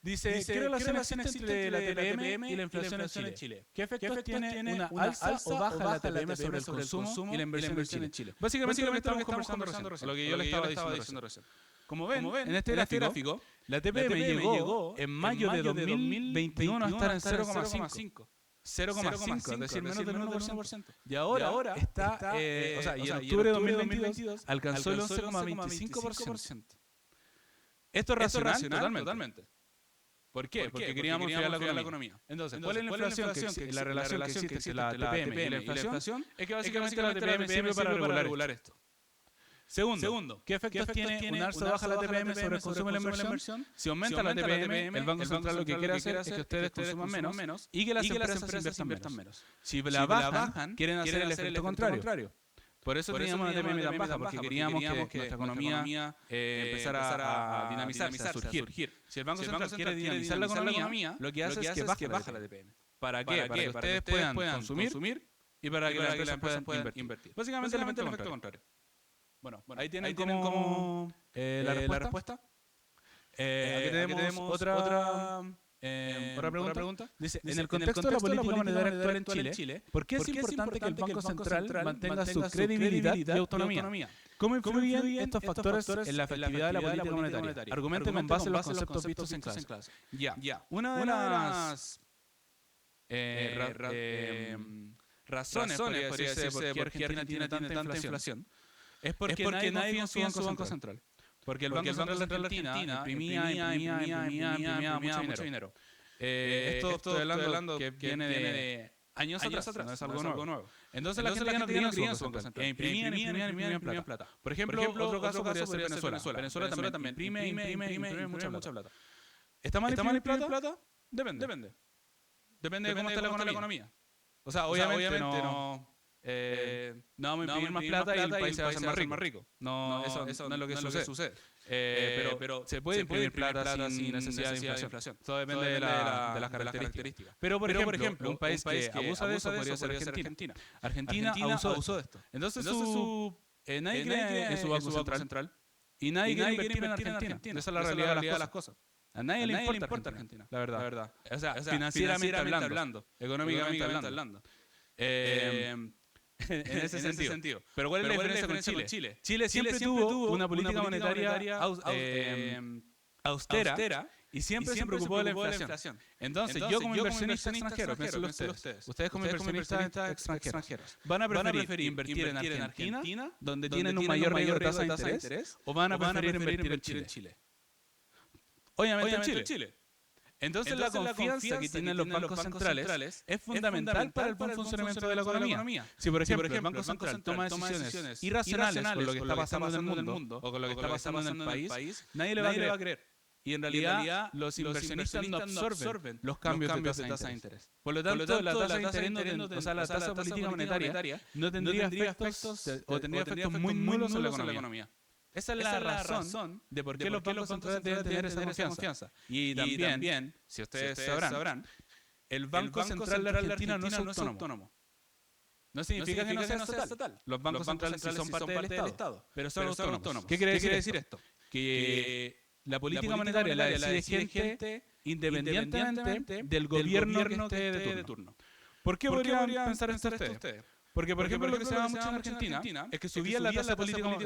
Dice, ¿qué relación existe entre la TPM y la inflación en Chile? ¿Qué efectos tiene una alza o baja la TPM sobre el consumo y la inversión en Chile? Básicamente lo que estamos conversando recién, lo que yo le estaba diciendo recién. Como ven, en este gráfico, la TPM llegó en mayo de 2021 a estar en 0,5. 0,5, es decir, menos del 1%. Y ahora está, y en octubre de 2022 alcanzó el 11,25%. Esto es racional totalmente. ¿Por qué? Porque queríamos enfriar la economía. Entonces, ¿cuál es la inflación? La relación que existe entre la TPM y la inflación es que básicamente la TPM sirve para regular esto. Segundo, ¿qué efectos tiene un alza o baja la TPM sobre el consumo y la inversión? Si aumenta la TPM, el Banco Central lo que quiere hacer es que ustedes consuman menos y que las empresas inviertan menos. Si la bajan, quieren hacer el efecto contrario. Por eso teníamos una TPM tan baja, porque queríamos que nuestra economía empezara a dinamizarse, a surgir. Si el Banco Central quiere dinamizar la economía, lo que hace es que baja la TPM. ¿Para qué? Para que ustedes puedan consumir y para que las empresas puedan invertir. Básicamente el efecto contrario. Bueno, ahí tienen como la respuesta. Aquí tenemos otra pregunta. Dice, en el contexto de la política monetaria actual en Chile, ¿por qué es importante que el Banco Central mantenga su credibilidad y autonomía? ¿Cómo influyen estos factores en la efectividad de la política monetaria? Argumenten con base en los conceptos vistos en clase. Una de las razones, podría decirse, por qué Argentina tiene tanta inflación es porque nadie confía en su Banco Central. Porque el Banco Central de Argentina imprimía mucho dinero. Esto estoy hablando que viene de años atrás, no es algo nuevo. Entonces la gente no creía en su Banco Central. Imprimían plata. Por ejemplo, otro caso podría ser Venezuela. Venezuela también imprime mucha plata. ¿Está mal imprimir plata? Depende de cómo está la economía. O sea, obviamente no vamos a imprimir más plata y el país se va a hacer más rico. No, eso no es lo que sucede. Pero se puede imprimir plata sin necesidad de inflación. Todo depende de las características. Pero, por ejemplo, un país que abusa de eso podría ser Argentina. Argentina abusó de esto. Entonces, nadie cree en su Banco Central y nadie quiere invertir en Argentina. Esa es la realidad de las cosas. A nadie le importa Argentina, la verdad. O sea, financieramente hablando, económicamente hablando. En ese sentido. Pero ¿cuál es la diferencia con Chile? Chile siempre tuvo una política monetaria austera y siempre se preocupó de la inflación. Entonces, yo como inversionista extranjero, piensen ustedes como inversionistas extranjeros, ¿van a preferir invertir en Argentina, donde tienen un mayor riesgo de tasa de interés, o van a preferir invertir en Chile? Obviamente en Chile. Entonces la confianza que tienen los bancos centrales es fundamental para el buen funcionamiento de la economía. Si por ejemplo el Banco Central toma decisiones irracionales con lo que está pasando en el mundo o con lo que está pasando en el país, nadie le va a creer. Y en realidad los inversionistas no absorben los cambios de tasa de interés. Por lo tanto, la tasa de interés, o sea, la tasa política monetaria no tendría efectos o tendría efectos muy nulos en la economía. Esa es la razón de por qué los bancos centrales deben tener esa confianza. Y también, si ustedes sabrán, el Banco Central de Argentina no es autónomo. No significa que no sea estatal. Los bancos centrales sí son parte del Estado, pero son autónomos. ¿Qué quiere decir esto? Que la política monetaria la decide gente independientemente del gobierno que esté de turno. ¿Por qué podrían pensar esto ustedes? Porque, por ejemplo, lo que se da mucho en Argentina es que subían la tasa política,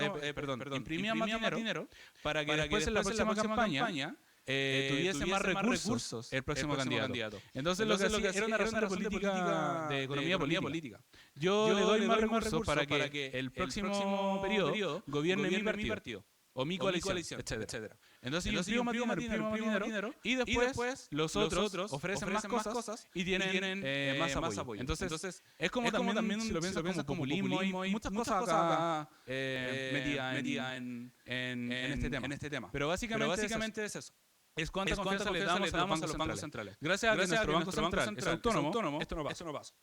imprimían más dinero para que después en la próxima campaña tuviese más recursos el próximo candidato. Entonces lo que hacía era una razón de política, de economía política. Yo le doy más recursos para que el próximo periodo gobierne mi partido. O mi coalición, etcétera. Entonces yo imprimo más dinero y después los otros ofrecen más cosas y tienen más apoyo. Entonces es como también si lo piensas como populismo y muchas cosas acá metidas en este tema. Pero básicamente es eso. Es cuánta confianza le damos a los bancos centrales. Gracias a que nuestro Banco Central es autónomo, esto no pasa.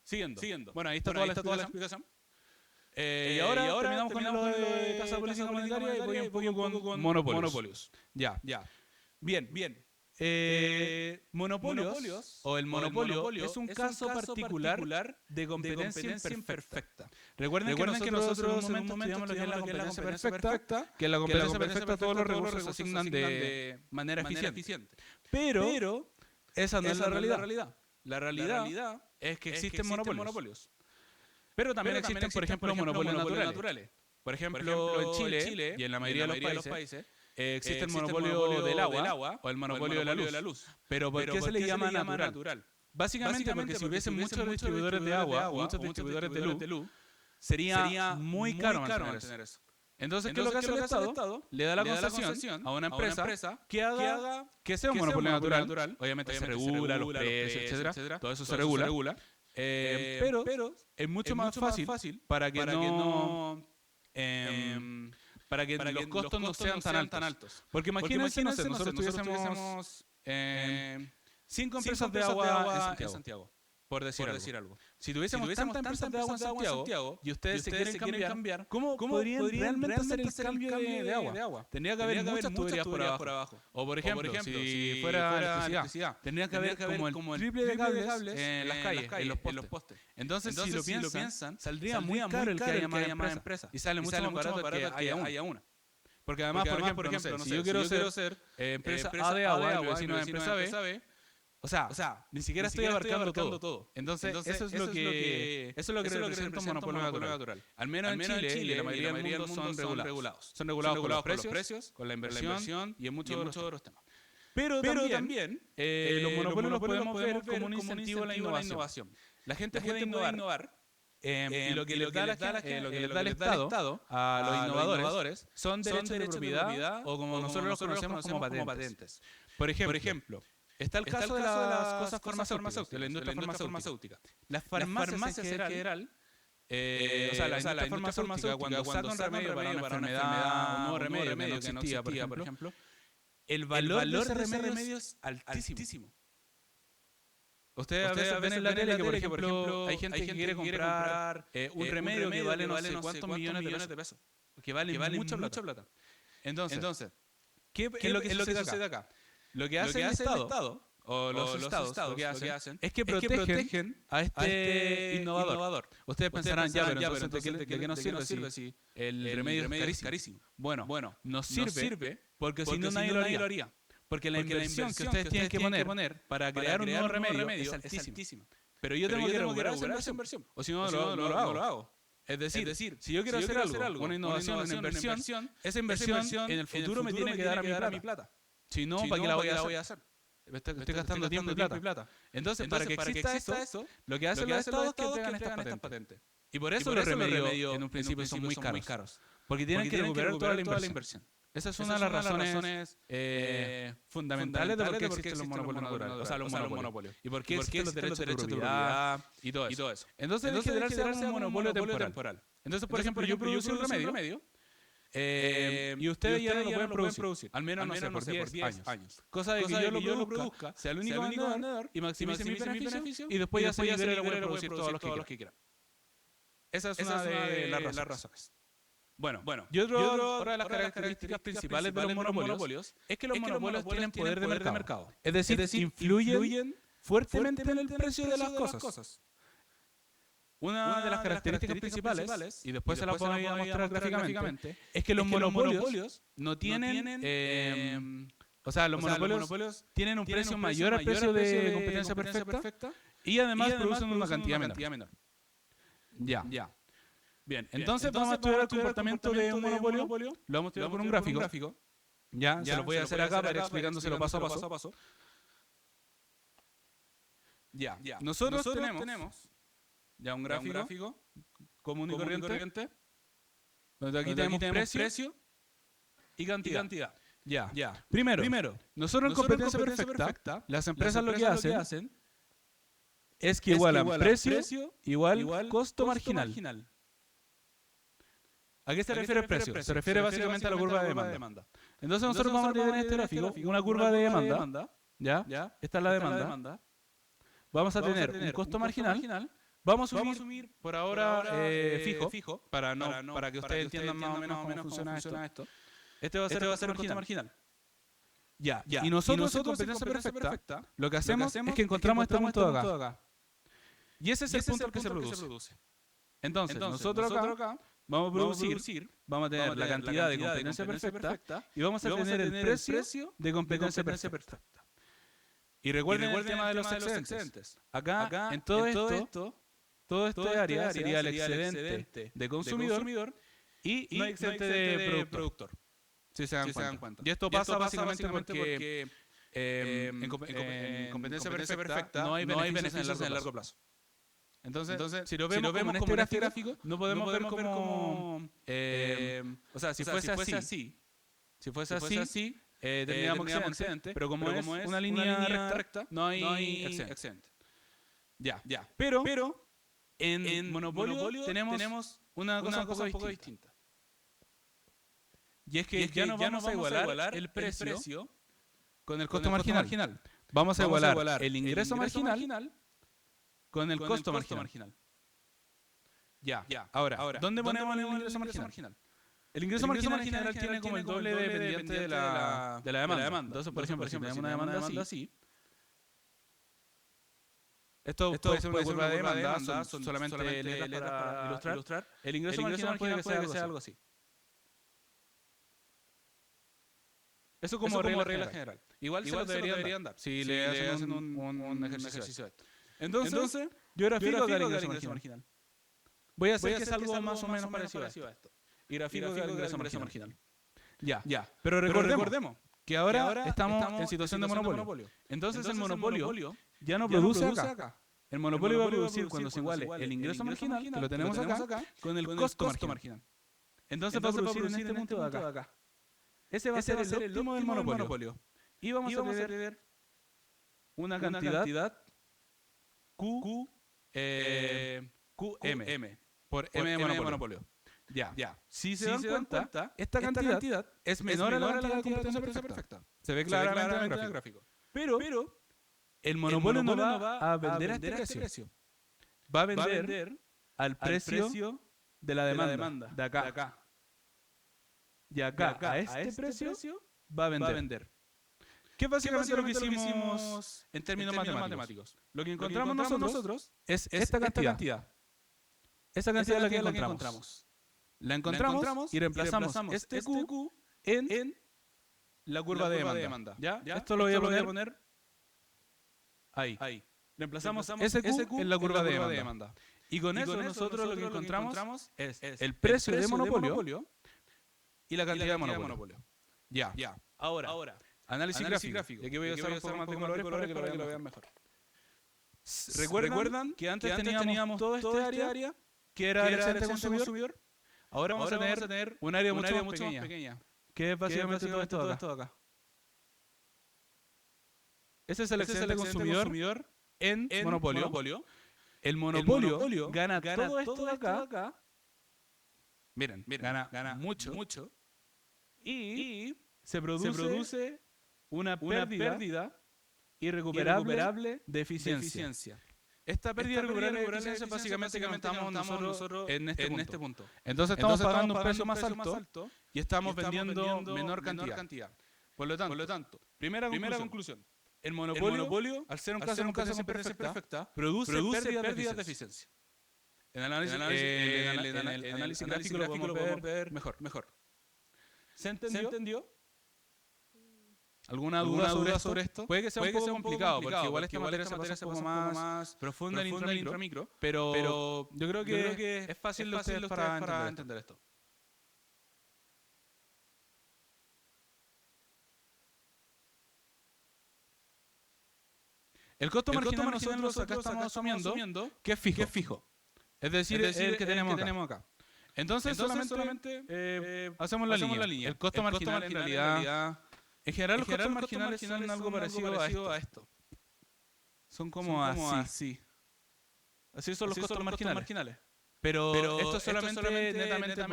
Siguiendo. Bueno, ahí está toda la explicación. Y ahora terminamos con lo de tasa política monetaria y voy un poco con monopolios. Ya. Bien. Monopolios o el monopolio es un caso particular de competencia imperfecta. Recuerden que nosotros en un momento estudiamos lo que es la competencia perfecta, que en la competencia perfecta todos los recursos se asignan de manera eficiente. Pero esa no es la realidad. La realidad es que existen monopolios. Pero también existen, por ejemplo, monopolios naturales. Por ejemplo, en Chile y en la mayoría de los países existe el monopolio del agua o el monopolio de la luz. Pero ¿por qué se le llama natural? Básicamente porque si hubiesen muchos distribuidores de agua o muchos distribuidores de luz, sería muy caro mantener eso. Entonces, ¿qué es lo que hace el Estado? Le da la concesión a una empresa que sea un monopolio natural. Obviamente se regula los precios, etcétera. Todo eso se regula. Pero es mucho más fácil para que los costos no sean tan altos. Porque imagínense, nosotros tuviésemos 5 empresas de agua en Santiago, por decir algo. Si tuviésemos tantas empresas de agua en Santiago y ustedes se quieren cambiar, ¿cómo podrían realmente hacer el cambio de agua? Tendría que haber muchas tuberías por abajo. O por ejemplo, si fuera electricidad, tendría que haber como el triple de cables en las calles, en los postes. Entonces, si lo piensan, saldría muy caro el que haya más empresas. Y sale mucho más barato que haya una. Porque además, por ejemplo, si yo quiero ser empresa A de agua y vecino de empresa B, o sea, ni siquiera estoy abarcando todo. Entonces eso es lo que representa un monopolio natural. Al menos en Chile y en la mayoría del mundo son regulados. Son regulados por los precios, con la inversión y en muchos otros temas. Pero también los monopolios los podemos ver como un incentivo a la innovación. La gente puede innovar. Y lo que les da el Estado a los innovadores son derechos de propiedad o como nosotros los conocemos como patentes. Por ejemplo, está el caso de las cosas farmacéuticas, de la industria farmacéutica. Las farmacias en general, o sea, la industria farmacéutica cuando saca un remedio para una enfermedad, un nuevo remedio que no existía, por ejemplo, el valor de ese remedio es altísimo. Ustedes a veces ven en la tele que, por ejemplo, hay gente que quiere comprar un remedio que vale no sé cuántos millones de pesos, que vale mucha plata. Entonces, ¿qué es lo que sucede acá? Lo que hace el Estado o los estados lo que hacen es que protegen a este innovador. Ustedes pensarán, ya, pero entonces, ¿de qué nos sirve si el remedio es carísimo? Bueno, nos sirve porque si no nadie lo haría. Porque la inversión que ustedes tienen que poner para crear un nuevo remedio es altísima. Pero yo tengo que recuperar esa inversión. O si no, no lo hago. Es decir, si yo quiero hacer algo, una innovación, una inversión, esa inversión en el futuro me tiene que dar a mi plata. Si no, ¿para qué la voy a hacer? Estoy gastando tiempo y plata. Entonces, para que exista esto, lo que hacen los estados es que entregan estas patentes. Y por eso los remedios en un principio son muy caros. Porque tienen que recuperar toda la inversión. Esa es una de las razones fundamentales de por qué existen los monopolios naturales, o sea, los monopolios. Y por qué existen los derechos de propiedad y todo eso. Entonces, en general, se da un monopolio temporal. Entonces, por ejemplo, yo producí un remedio y ustedes ya no lo pueden producir. Al menos, no sé, por 10 años. Cosa de que yo lo produzca, sea el único vendedor y maximice mi beneficio y después ya se libere de producir todos los que quieran. Esa es una de las razones. Bueno, otra de las características principales de los monopolios es que los monopolios tienen poder de mercado. Es decir, influyen fuertemente en el precio de las cosas. Una de las características principales, y después se la voy a mostrar gráficamente, es que los monopolios no tienen... o sea, los monopolios tienen un precio mayor al precio de competencia perfecta y además producen una cantidad menor. Ya. Bien, entonces vamos a estudiar el comportamiento de un monopolio. Lo vamos a estudiar con un gráfico. Ya, se lo voy a hacer acá para ir explicándoselo paso a paso. Ya. Nosotros tenemos ya un gráfico común y corriente. Donde aquí tenemos precio y cantidad. Ya. Primero, nosotros en competencia perfecta, las empresas lo que hacen es que igualan precio igual costo marginal. ¿A qué se refiere el precio? Se refiere básicamente a la curva de demanda. Entonces nosotros vamos a tener en este gráfico una curva de demanda. ¿Ya? Esta es la demanda. Vamos a tener un costo marginal. Vamos a asumir por ahora fijo para que ustedes entiendan más o menos cómo funciona esto. Este va a ser el costo marginal. Ya. Y nosotros en competencia perfecta lo que hacemos es que encontramos este punto de acá. Y ese es el punto al que se produce. Entonces, nosotros acá vamos a producir, vamos a tener la cantidad de competencia perfecta y vamos a tener el precio de competencia perfecta. Y recuerden el tema de los excedentes. Acá, en todo este área sería el excedente de consumidor y no hay excedente de productor. Si se dan cuenta. Y esto pasa básicamente porque en competencia perfecta no hay beneficios en largo plazo. Entonces, si lo vemos en este gráfico, no podemos ver como... o sea, si fuese así, tendríamos excedente, pero como es una línea recta, no hay excedente. Ya. Pero en monopolio tenemos una cosa un poco distinta. Y es que ya no vamos a igualar el precio con el costo marginal. Vamos a igualar el ingreso marginal con el costo marginal. Ya. Ahora, ¿dónde ponemos el ingreso marginal? El ingreso marginal en general tiene como el doble dependiente de la demanda. Entonces, por ejemplo, si tenemos una demanda así, esto puede ser una curva de demanda, son solamente letras para ilustrar. El ingreso marginal puede que sea algo así. Eso como regla general. Igual se lo deberían dar si le hacen un ejercicio de esto. Entonces, yo grafico el ingreso marginal. Voy a hacer que es algo más o menos parecido a esto. Y grafico el ingreso marginal. Ya. Pero recordemos que ahora estamos en situación de monopolio. Entonces el monopolio ya no produce acá. El monopolio va a producir cuando se iguale el ingreso marginal, que lo tenemos acá, con el costo marginal. Entonces va a producir en este punto de acá. Ese va a ser el óptimo del monopolio. Y vamos a tener una cantidad QM por M de monopolio. Ya. Si se dan cuenta, esta cantidad es menor a la cantidad de competencia perfecta. Se ve claramente en el gráfico. Pero el monopolio no va a vender a este precio. Va a vender al precio de la demanda de acá. y acá a este precio va a vender. ¿Qué es básicamente lo que hicimos en términos matemáticos? Lo que encontramos nosotros es esta cantidad. Esa cantidad es la que encontramos. La encontramos y reemplazamos este Q en la curva de demanda. ¿Ya? Esto lo voy a poner ahí. Reemplazamos ese Q en la curva de demanda. Y con eso nosotros lo que encontramos es el precio de monopolio y la cantidad de monopolio. Ya. Ahora, análisis gráfico. Y aquí voy a usar un poco más de colores para que lo vean mejor. ¿Recuerdan que antes teníamos todo este área que era el excedente consumidor? Ahora vamos a tener un área mucho más pequeña, que es básicamente todo esto de acá. Ese es el excedente consumidor en monopolio. El monopolio gana todo esto de acá. Miren, gana mucho. Y se produce una pérdida irrecuperable de eficiencia. Esta pérdida irrecuperable de eficiencia es básicamente que estamos nosotros en este punto. Entonces estamos pagando un precio más alto y estamos vendiendo menor cantidad. Por lo tanto, primera conclusión. El monopolio, al ser un caso de competencia perfecta, produce pérdidas de eficiencia. En el análisis gráfico lo podemos ver mejor. ¿Se entendió? ¿Alguna duda sobre esto? Puede que sea un poco complicado, porque igual esta materia se pasa un poco más profunda en el intramicro, pero yo creo que es fácil de ustedes para entender esto. El costo marginal nosotros acá estamos asumiendo que es fijo. Es decir, el que tenemos acá. Entonces solamente hacemos la línea. El costo marginal en realidad... En general los costos marginales son algo parecido a esto. Son como así. Así son los costos marginales. Pero esto es solamente netamente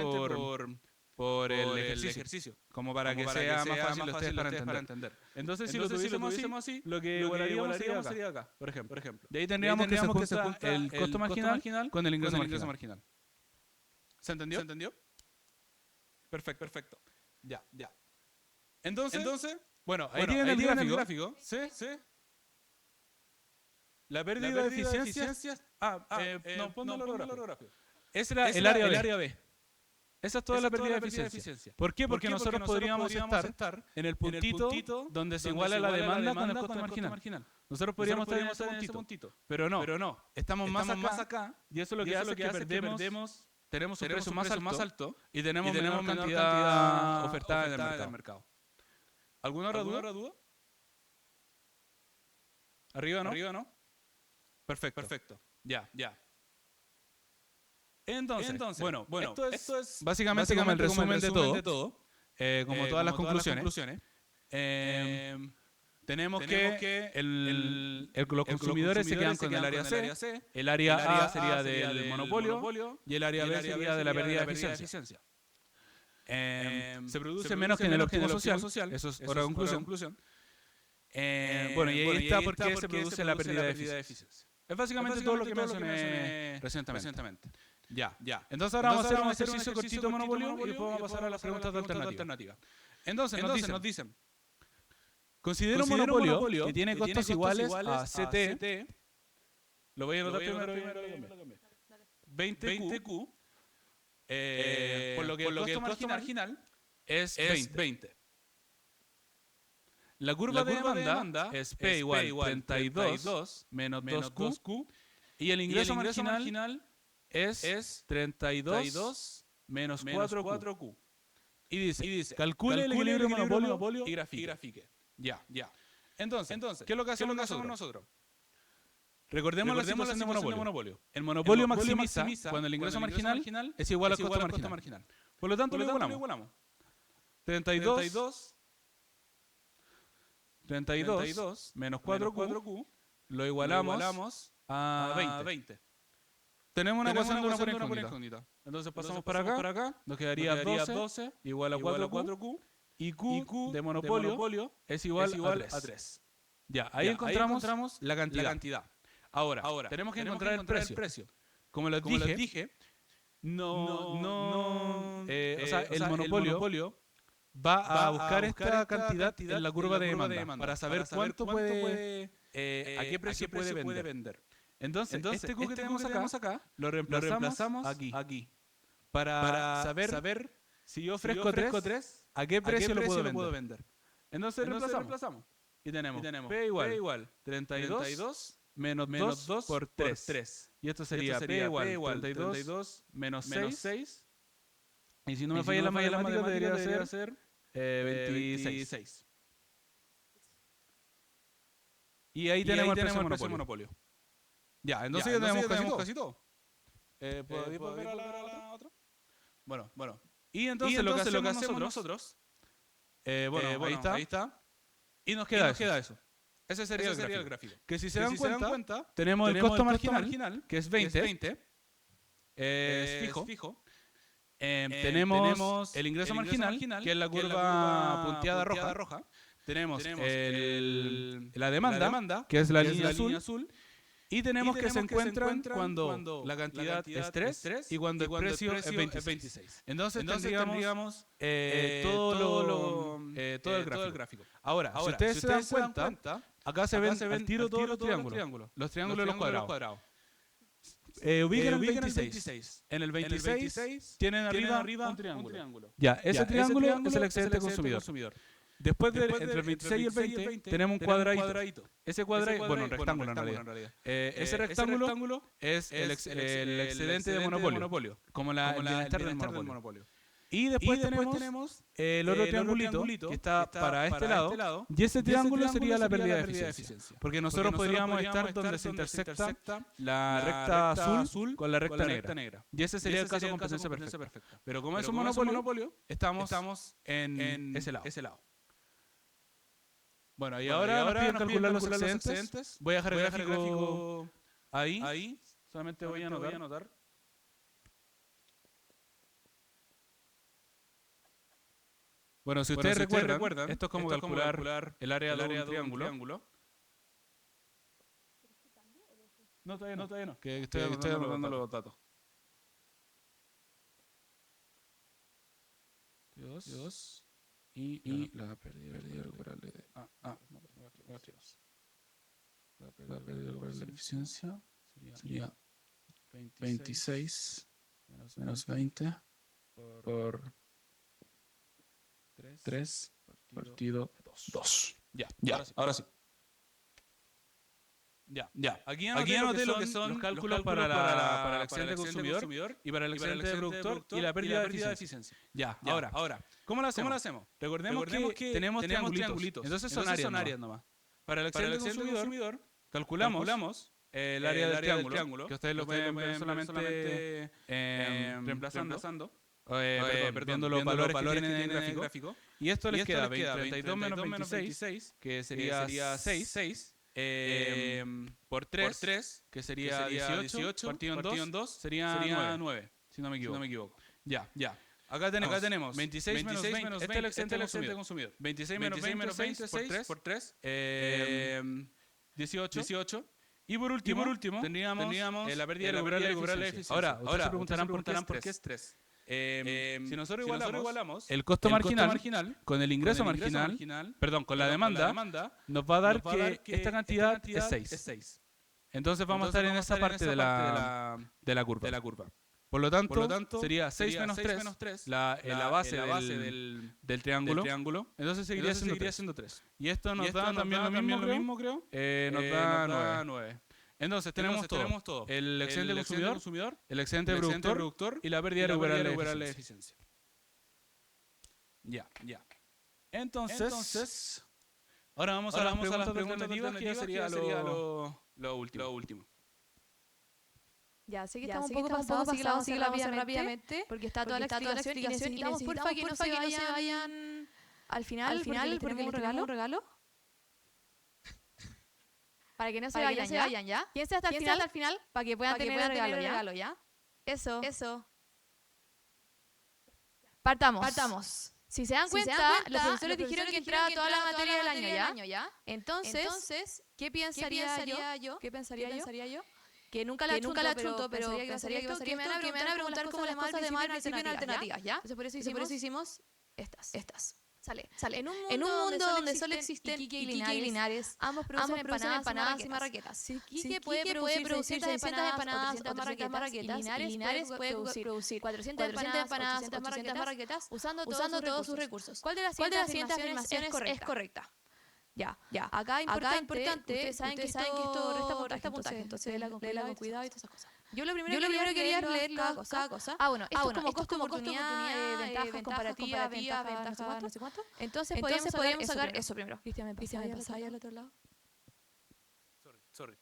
por el ejercicio. Como para que sea más fácil de ustedes para entender. Entonces, si lo tuviésemos así, lo que igualaríamos sería acá, por ejemplo. De ahí tendríamos que se junta el costo marginal con el ingreso marginal. ¿Se entendió? Perfecto. Ya. Entonces, bueno, ahí tienen el gráfico. ¿Sí? La pérdida de eficiencia. No, ponlo gráfico. Esa es el área B. Esa es toda la pérdida de eficiencia. ¿Por qué? Porque nosotros podríamos estar en el puntito donde se iguala la demanda con el costo marginal. Nosotros podríamos estar en ese puntito. Pero no. Estamos más acá. Y eso es lo que hace que perdemos. Tenemos un precio más alto y tenemos menor cantidad ofertada en el mercado. ¿Alguna otra duda? ¿Arriba no? Perfecto. Ya. Entonces, bueno, esto es básicamente como el resumen de todo. Como todas las conclusiones. Tenemos que los consumidores se quedan con el área C. El área A sería del monopolio y el área B sería de la pérdida de eficiencia. Se produce menos que en el óptimo social. Eso es otra conclusión. Bueno, y ahí está por qué se produce la pérdida de eficiencia. Es básicamente todo lo que mencioné recientemente. Ya. Entonces ahora vamos a hacer un ejercicio cortito de monopolio y después vamos a pasar a las preguntas de alternativa. Entonces nos dicen, considera un monopolio que tiene costos iguales a CT. Lo voy a anotar primero. 20Q. Por lo que el costo marginal es 20. La curva de demanda es P igual 32 menos 2Q. Y el ingreso marginal es 32 menos 4Q. Y dice, calcule el equilibrio monopolio y grafique. Ya. Entonces, ¿qué es lo que hacemos nosotros? Recordemos la situación de monopolio. El monopolio maximiza cuando el ingreso marginal es igual al costo marginal. Por lo tanto, lo igualamos. 32 menos 4Q lo igualamos a 20. Tenemos una ecuación de una por incógnita. Entonces pasamos para acá. Nos quedaría 12 igual a 4Q. Y Q de monopolio es igual a 3. Ya, ahí encontramos la cantidad. Ahora, tenemos que encontrar el precio. Como les dije, el monopolio va a buscar esta cantidad en la curva de demanda para saber cuánto puede, a qué precio puede vender. Entonces este Q que tenemos acá, lo reemplazamos aquí. Para saber si yo ofrezco 3, ¿a qué precio lo puedo vender? Entonces reemplazamos. Y tenemos P igual 32 menos 2 por 3. Y esto sería P igual 32 menos 6. Y si no me falla la matemática, debería ser 26. Y ahí tenemos el precio monopolio. Ya, entonces ya tenemos casi todo. ¿Podéis volver a la otra? Bueno. Y entonces lo que hacemos nosotros, ahí está. Y nos queda eso. Ese sería el gráfico. Que si se dan cuenta, tenemos el costo marginal, que es 20. Es fijo. Tenemos el ingreso marginal, que es la curva punteada roja. Tenemos la demanda, que es la línea azul. Y tenemos que se encuentran cuando la cantidad es 3 y cuando el precio es 26. Entonces tendríamos todo el gráfico. Ahora, si ustedes se dan cuenta, acá se ven al tiro todos los triángulos. Los triángulos de los cuadrados. Ubican el 26. En el 26 tienen arriba un triángulo. Ya, ese triángulo es el excedente consumidor. Después entre el 26 y el 20 tenemos un cuadradito. Ese cuadradito, bueno, un rectángulo en realidad. Ese rectángulo es el excedente de monopolio, como el bienestar del monopolio. Y después tenemos el otro triangulito que está para este lado, y ese triángulo sería la pérdida de eficiencia. Porque nosotros podríamos estar donde se intersecta la recta azul con la recta negra. Y ese sería el caso de competencia perfecta. Pero como es un monopolio, estamos en ese lado. Bueno, y ahora nos piden calcular los excedentes. Voy a dejar el gráfico ahí. Solamente voy a anotar. Bueno, si ustedes recuerdan, esto es como calcular el área de un triángulo. No, todavía no. Que estoy anotando los datos. 2. Y la pérdida recuperable de... La pérdida recuperable de eficiencia sería 26 menos 20 por 3 partido 2. Ya, ahora sí. Ya. Aquí anoté lo que son los cálculos para el excedente consumidor y para el excedente de productor y la pérdida de eficiencia. Ya, ahora. ¿Cómo lo hacemos? Recordemos que tenemos triangulitos. Entonces son áreas nomás. Para el excedente consumidor calculamos el área del triángulo, que ustedes lo pueden ver solamente reemplazando. Perdiendo los valores que tienen en el gráfico. Y esto les queda 32 menos 26, que sería 6. Por 3, que sería 18, partido en 2, sería 9, si no me equivoco. Ya. Acá tenemos 26 menos 20, este es el excedente consumidor. 26 menos 20, 6 por 3, 18. Y por último tendríamos la pérdida recuperable de eficiencia. Ahora, ustedes se preguntarán por qué es 3. Si nosotros igualamos el costo marginal con el ingreso marginal, con la demanda, nos va a dar que esta cantidad es 6. Entonces vamos a estar en esa parte de la curva. Por lo tanto, sería 6 menos 3, la base del triángulo. Entonces seguiría siendo 3. Y esto nos da también lo mismo, creo. Nos da 9. Entonces tenemos todo. El excedente consumidor, el excedente productor y la pérdida recuperable de eficiencia. Ya. Entonces, ahora vamos a las preguntas alternativas, que sería lo último. Ya, sé que estamos un poco pasados, así que la vamos a hacer rápidamente, porque está toda la explicación y necesitamos, porfa, que no se vayan al final, porque les tenemos un regalo. Para que no se vayan ya. Piensa hasta el final para que puedan tener el regalo ya. Eso. Partamos. Si se dan cuenta, los profesores dijeron que entraba toda la materia del año ya. Entonces, ¿qué pensaría yo? Que nunca la chunto, pero pensaría que me van a preguntar cómo las cosas de mal en alternativas, ¿ya? Entonces por eso hicimos estas. En un mundo donde solo existen Iquique y Linares, ambos producen empanadas y marraquetas. Si Iquique puede producir 600 empanadas o 300 marraquetas, y Linares puede producir 400 empanadas, 800 marraquetas, usando todos sus recursos. ¿Cuál de las siguientes afirmaciones es correcta? Ya. Acá importante, ustedes saben que esto resta puntaje, entonces léela con cuidado y todas esas cosas. Yo lo primero que quería leer cada cosa. Esto es como costo oportunidad, ventajas comparativas, ventajas no sé cuánto. Entonces podríamos sacar eso primero. Cristian, ¿me pasás ahí al otro lado? Sorry.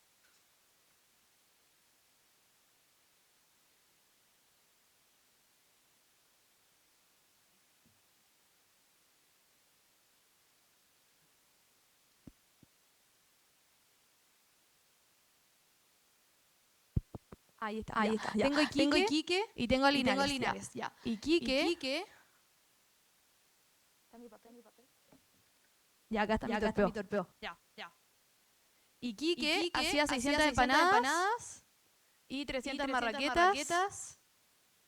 Ahí está. Ya. Tengo Iquique y tengo Linares. Ya. Iquique. ¿Está mi papel? Ya, acá está mi torpeo. Ya. Iquique hacía 600 empanadas y 300 marraquetas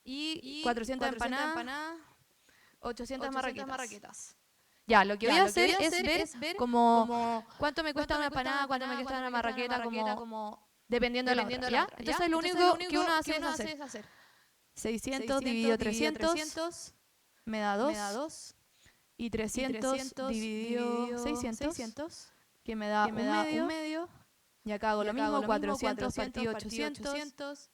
y 400 empanadas, 800 marraquetas. Ya, lo que voy a hacer es ver como cuánto me cuesta una empanada, cuánto me cuesta una marraqueta, como dependiendo de la otra. Entonces lo único que uno hace es hacer 600 dividido 300 me da 2 y 300 dividido 600 que me da un medio. Y acá hago lo mismo, 400 partido 800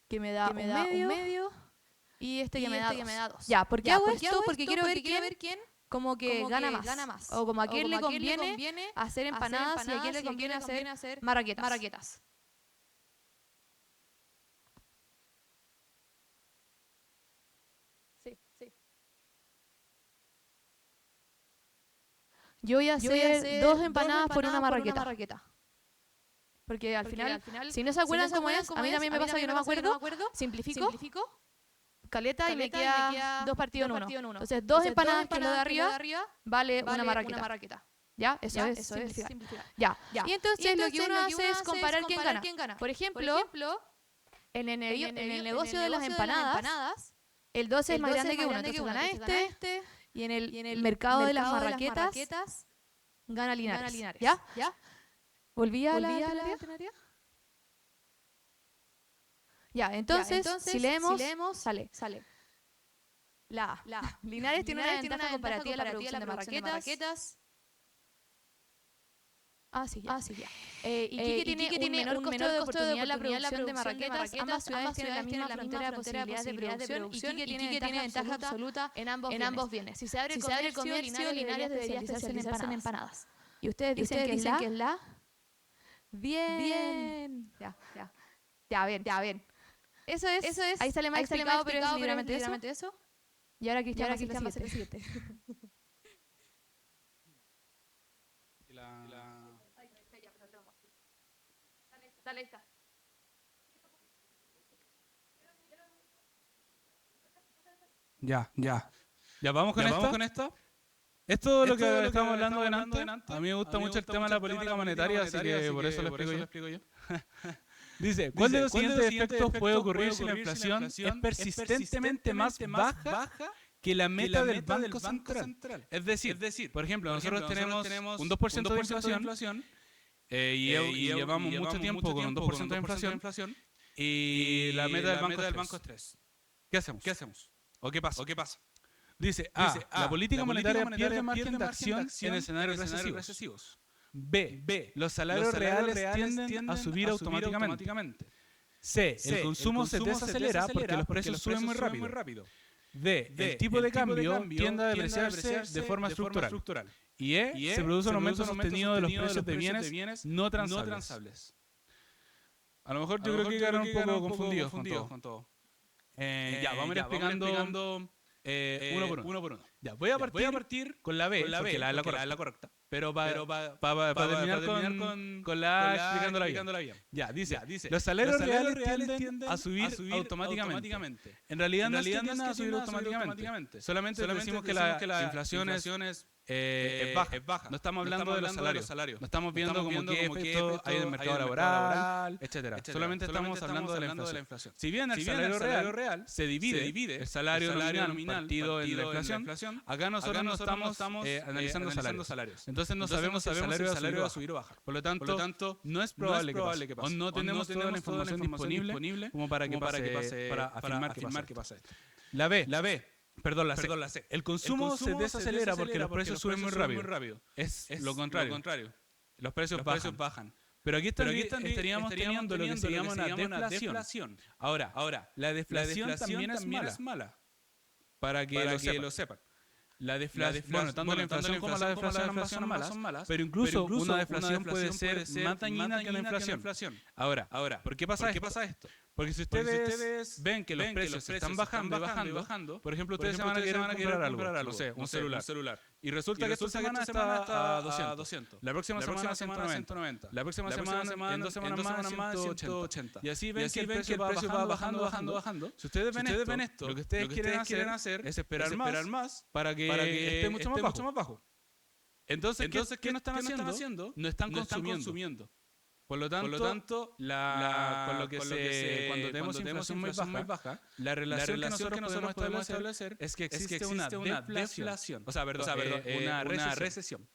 que me da un medio. Y este que me da 2. Ya, ¿por qué hago esto? Porque quiero ver quién como que gana más. O como a quién le conviene hacer empanadas y a quién le conviene hacer marraquetas. Sí. Yo voy a hacer 2 empanadas por una marraqueta. Porque al final, si no se acuerdan cómo es, a mí también me pasa que no me acuerdo. Simplifico. Caleta y me queda 2 partidos en 1. Entonces, 2 empanadas que es lo de arriba vale una marraqueta. ¿Ya? Eso es simplificar. Ya. Y entonces lo que uno hace es comparar quién gana. Por ejemplo, en el negocio de las empanadas, el 12 es más grande que 1. Entonces gana este. Y en el mercado de las marraquetas gana Linares. ¿Ya? ¿Volví a la alternativa? Ya, entonces, si leemos, sale. La A. Linares tiene una ventaja comparativa a la producción de marraquetas. Sí, ya. Iquique tiene un menor costo de oportunidad en la producción de marraquetas. Ambas ciudades tienen la misma frontera de posibilidades de producción. Iquique tiene ventaja absoluta en ambos bienes. Si se abre el comercio, Linares debería especializarse en empanadas. Y ustedes dicen que es la... Bien. Ya, bien. Eso es. Ahí sale más explicado, pero es literalmente eso. Y ahora Cristian va a hacer el siguiente. Dale, ahí está. Ya, vamos con esto. Esto es lo que estamos hablando delante. A mí me gusta mucho el tema de la política monetaria, así que por eso lo explico yo. Dice, ¿cuál de los siguientes efectos puede ocurrir si la inflación es persistentemente más baja que la meta del Banco Central? Es decir, por ejemplo, nosotros tenemos un 2% de inflación y llevamos mucho tiempo con un 2% de inflación y la meta del banco es 3. ¿Qué hacemos? ¿O qué pasa? Dice, la política monetaria pierde margen de acción en escenarios recesivos. B. Los salarios reales tienden a subir automáticamente. C. El consumo se desacelera porque los precios suben muy rápido. D. El tipo de cambio tiende a depreciarse de forma estructural. Y E. Se produce un aumento sostenido de los precios de bienes no transables. A lo mejor yo creo que quedaron un poco confundidos con todo. Vamos a ir explicando uno por uno. Ya, voy a partir con la B, porque la es la correcta. Pero para terminar con la A explicándola bien. Ya, dice, los salarios reales tienden a subir automáticamente. En realidad no tienden a subir automáticamente. Solamente decimos que la inflación es es baja. No estamos hablando de los salarios. No estamos viendo como qué efecto hay en el mercado laboral, etcétera. Solamente estamos hablando de la inflación. Si bien el salario real se divide el salario nominal partido en la inflación, acá nosotros no estamos analizando salarios. Entonces no sabemos si el salario va a subir o bajar. Por lo tanto, no es probable que pase. O no tenemos toda la información disponible como para afirmar que pasa esto. La B. Perdón, la C. El consumo se desacelera porque los precios suben muy rápido. Es lo contrario. Los precios bajan. Pero aquí estaríamos teniendo lo que se llama una deflación. Ahora, la deflación también es mala. Para que lo sepan. La deflación, bueno, tanto la inflación como la deflación son malas, pero incluso una deflación puede ser más dañina que una inflación. Ahora, ¿por qué pasa esto? Porque si ustedes ven que los precios están bajando, por ejemplo, ustedes se van a querer comprar algo, no sé, un celular. Y resulta que esta semana está a 200. La próxima semana a 190. La próxima semana, en 2 semanas más, 180. Y así ven que el precio va bajando. Si ustedes ven esto, lo que ustedes quieren hacer es esperar más para que esté mucho más bajo. Entonces, ¿qué no están haciendo? No están consumiendo. Por lo tanto, cuando tenemos inflación muy baja, la relación que nosotros podemos establecer es que existe una deflación. O sea, una recesión.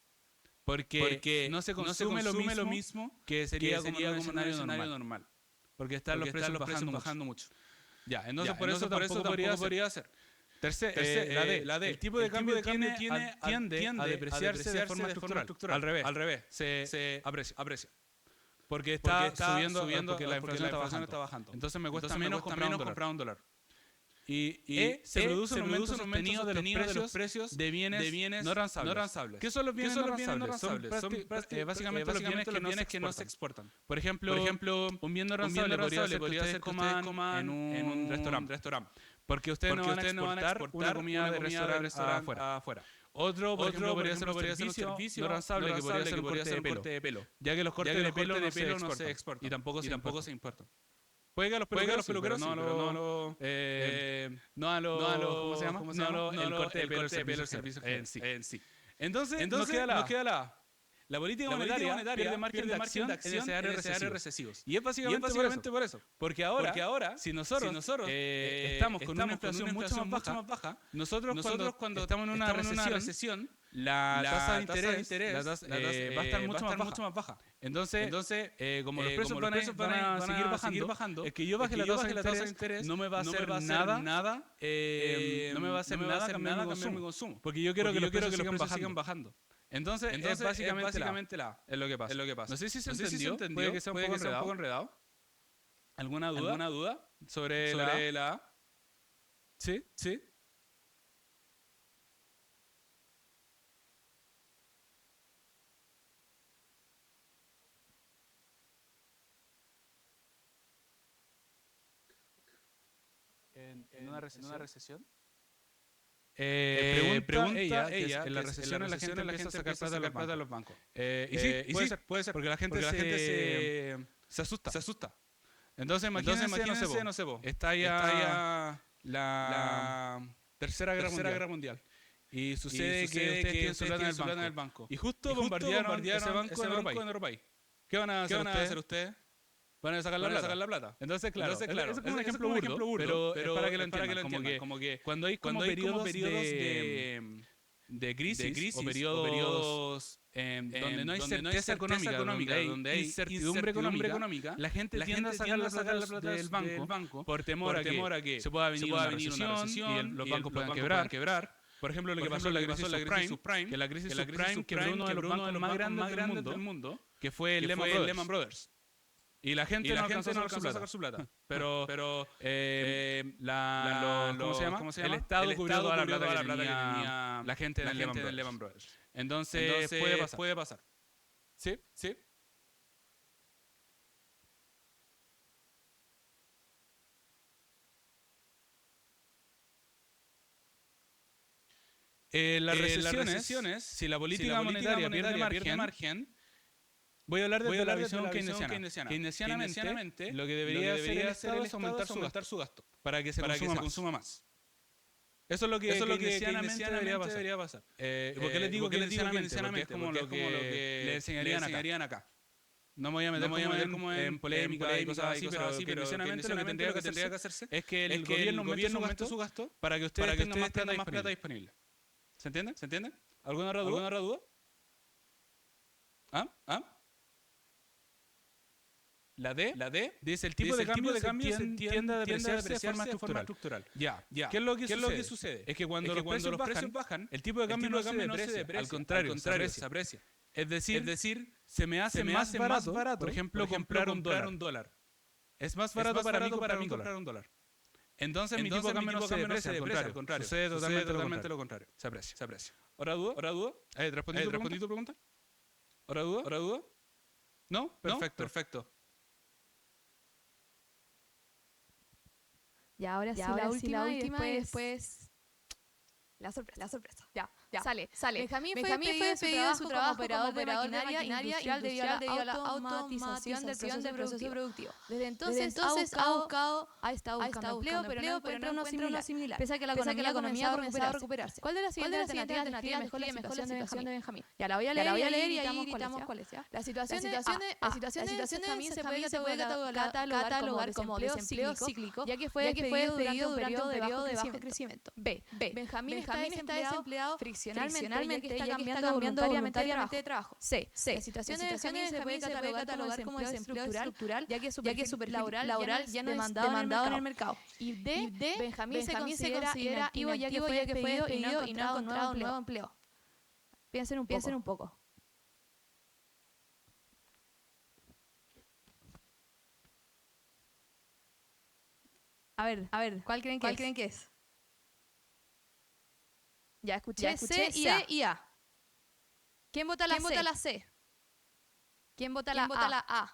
Porque no se consume lo mismo que sería como un escenario normal. Porque están los precios bajando mucho. Ya, entonces por eso tampoco podría ser. La D. El tipo de cambio tiende a depreciarse de forma estructural. Al revés. Se aprecia. Porque está subiendo porque la inflación está bajando. Entonces me cuesta menos comprar un dólar. Y se produce un aumento sostenido de los precios de bienes no transables. ¿Qué son los bienes no transables? Son básicamente los bienes que no se exportan. Por ejemplo, un bien no transable podría ser que ustedes coman en un restaurante. Porque ustedes no van a exportar una comida de restaurante afuera. Otro, por ejemplo, podría ser un servicio no transable que podría ser un corte de pelo. Ya que los cortes de pelo no se exportan. Y tampoco se importan. Puede que a los peluqueros sí, pero no a los ¿cómo se llama? El corte de pelo, el servicio en sí. Entonces nos queda la política monetaria pierde margen de acción en escenarios recesivos. Y es básicamente por eso. Porque ahora, si nosotros estamos con una inflación mucho más baja, nosotros cuando estamos en una recesión, la tasa de interés va a estar mucho más baja. Entonces como los precios van a seguir bajando, el que yo baje la tasa de interés no me va a hacer nada cambiar mi consumo. Porque yo quiero que los precios sigan bajando. Entonces es básicamente es lo que pasa. No sé si se entendió. Puede que sea un poco enredado. ¿Alguna duda sobre la A? Sí. ¿En una recesión? Pregunta ella que en la recesión la gente empieza a sacar plata de los bancos. Y sí, puede ser, porque la gente se asusta. Entonces imagínense, no sé, está ya la Tercera Guerra Mundial. Y sucede que ustedes tienen su plata en el banco. Y justo bombardearon ese banco en otro país. ¿Qué van a hacer ustedes? Van a sacar la plata. Entonces, claro, es como un ejemplo burdo, pero es para que lo entiendan. Como que cuando hay periodos de crisis o periodos donde no hay certeza económica, donde hay incertidumbre económica, la gente tiende a sacar la plata del banco por temor a que se pueda venir una recesión y los bancos puedan quebrar. Por ejemplo, lo que pasó en la crisis subprime, que la crisis subprime quebró uno de los bancos más grandes del mundo, que fue el Lehman Brothers. Y la gente no alcanzó a sacar su plata. Pero ¿cómo se llama? El Estado cubrió toda la plata que tenía la gente del Lehman Brothers. Entonces puede pasar. ¿Sí? Las recesiones, si la política monetaria pierde margen, voy a hablar de la visión keynesiana. Keynesianamente, lo que debería hacer el Estado es aumentar su gasto para que se consuma más. Eso es lo que keynesianamente debería pasar. ¿Por qué les digo keynesianamente? Porque es como lo que le enseñarían acá. No me voy a meter como en polémica y cosas así, pero keynesianamente lo que tendría que hacerse es que el gobierno aumente su gasto para que ustedes tengan más plata disponible. ¿Se entiende? ¿Alguna otra duda? La D dice el tipo de cambio tiende a depreciarse de forma estructural. Ya. ¿Qué es lo que sucede? Es que cuando los precios bajan, el tipo de cambio no se deprecia, al contrario, se aprecia. Es decir, se me hace más barato, por ejemplo, comprar un dólar. Es más barato para mí comprar un dólar. Entonces mi tipo de cambio no se deprecia, al contrario. Sucede totalmente lo contrario. Se aprecia. ¿Otra duda? ¿Respondí tu pregunta? ¿Otra duda? ¿No? Perfecto. Y ahora sí, la última y después la sorpresa. Ya. Sale. Benjamín fue despedido de su trabajo como operador de maquinaria industrial debido a la automatización del proceso productivo. Desde entonces ha estado buscando empleo, pero no encuentra uno similar. Pese a que la economía ha comenzado a recuperarse. ¿Cuál de las siguientes alternativas describe mejor la situación de Benjamín? Ya la voy a leer y ahí gritamos cuál es. La situación de Benjamín se puede catalogar como desempleo cíclico, ya que fue despedido durante un periodo de bajo crecimiento. B. Benjamín está desempleado friccionalmente, ya que está cambiando voluntariamente de trabajo. C. La situación de Benjamín se puede catalogar como desempleo estructural, ya que su perfil laboral ya no es demandado en el mercado. Y D. Benjamín se considera inactivo ya que fue despedido y no ha encontrado un nuevo empleo. Piensen un poco. A ver, ¿cuál creen que es? Ya escuché C y A. ¿Quién vota la C? ¿Quién vota la A?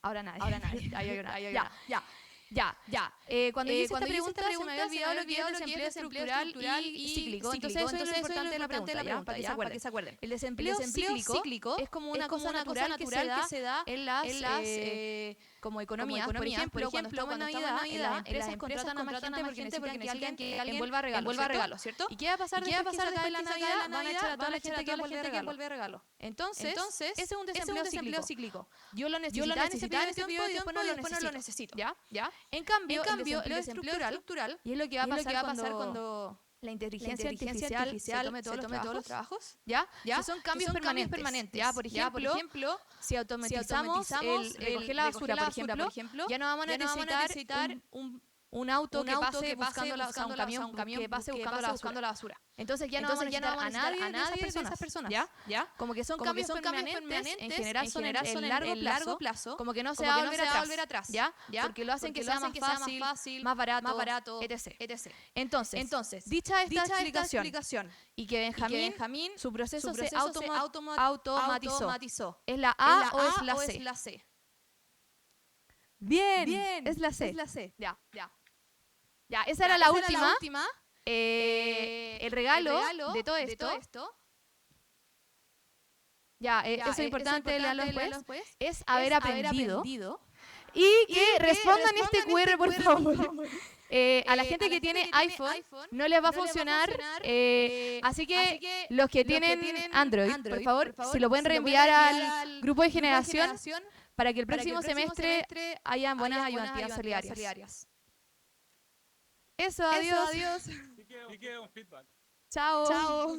Ahora nadie. Ya. Cuando hice esta pregunta se me había olvidado lo que es el desempleo estructural y cíclico. Entonces eso es lo importante de la pregunta, para que se acuerden. El desempleo cíclico es como una cosa natural que se da en las como economías. Por ejemplo, cuando estamos en Navidad, las empresas contratan a más gente porque necesitan que alguien envuelva regalos, ¿cierto? ¿Y qué va a pasar después de la Navidad? Van a echar a toda la gente que envuelve regalos. Entonces, ese es un desempleo cíclico. Yo lo necesitaba en ese tiempo y después no lo necesito. ¿Ya? En cambio, el desempleo estructural, y es lo que va a pasar cuando la inteligencia artificial se tome todos los trabajos, ¿ya? Que son cambios permanentes. ¿Ya? Por ejemplo, si automatizamos el recoger la basura, por ejemplo, ya no vamos a necesitar un auto que pase buscando un camión que pase buscando la basura. Entonces ya no vamos a necesitar a nadie de esas personas. ¿Ya? Como que son cambios permanentes, en general son en largo plazo, como que no se va a volver atrás. ¿Ya? Porque lo hacen que sea más fácil, más barato, etc. Entonces, dicha esta explicación y que Benjamín su proceso se automatizó. ¿Es la A o es la C? Bien, es la C. Ya, esa era la última. El regalo de todo esto. Eso es importante leerlo después. Es haber aprendido. Y que respondan este QR, por favor. A la gente que tiene iPhone no les va a funcionar. Así que los que tienen Android, por favor, si lo pueden reenviar al grupo de generación para que el próximo semestre hayan buenas ayudantías solidarias. Eso, adiós. Y queda un feedback. Chao.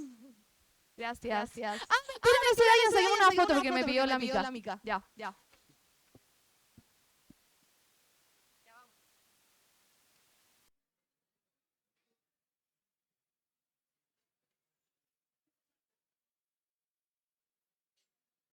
Gracias. Espérame, saquemos una foto porque me pidió la mica. Ya.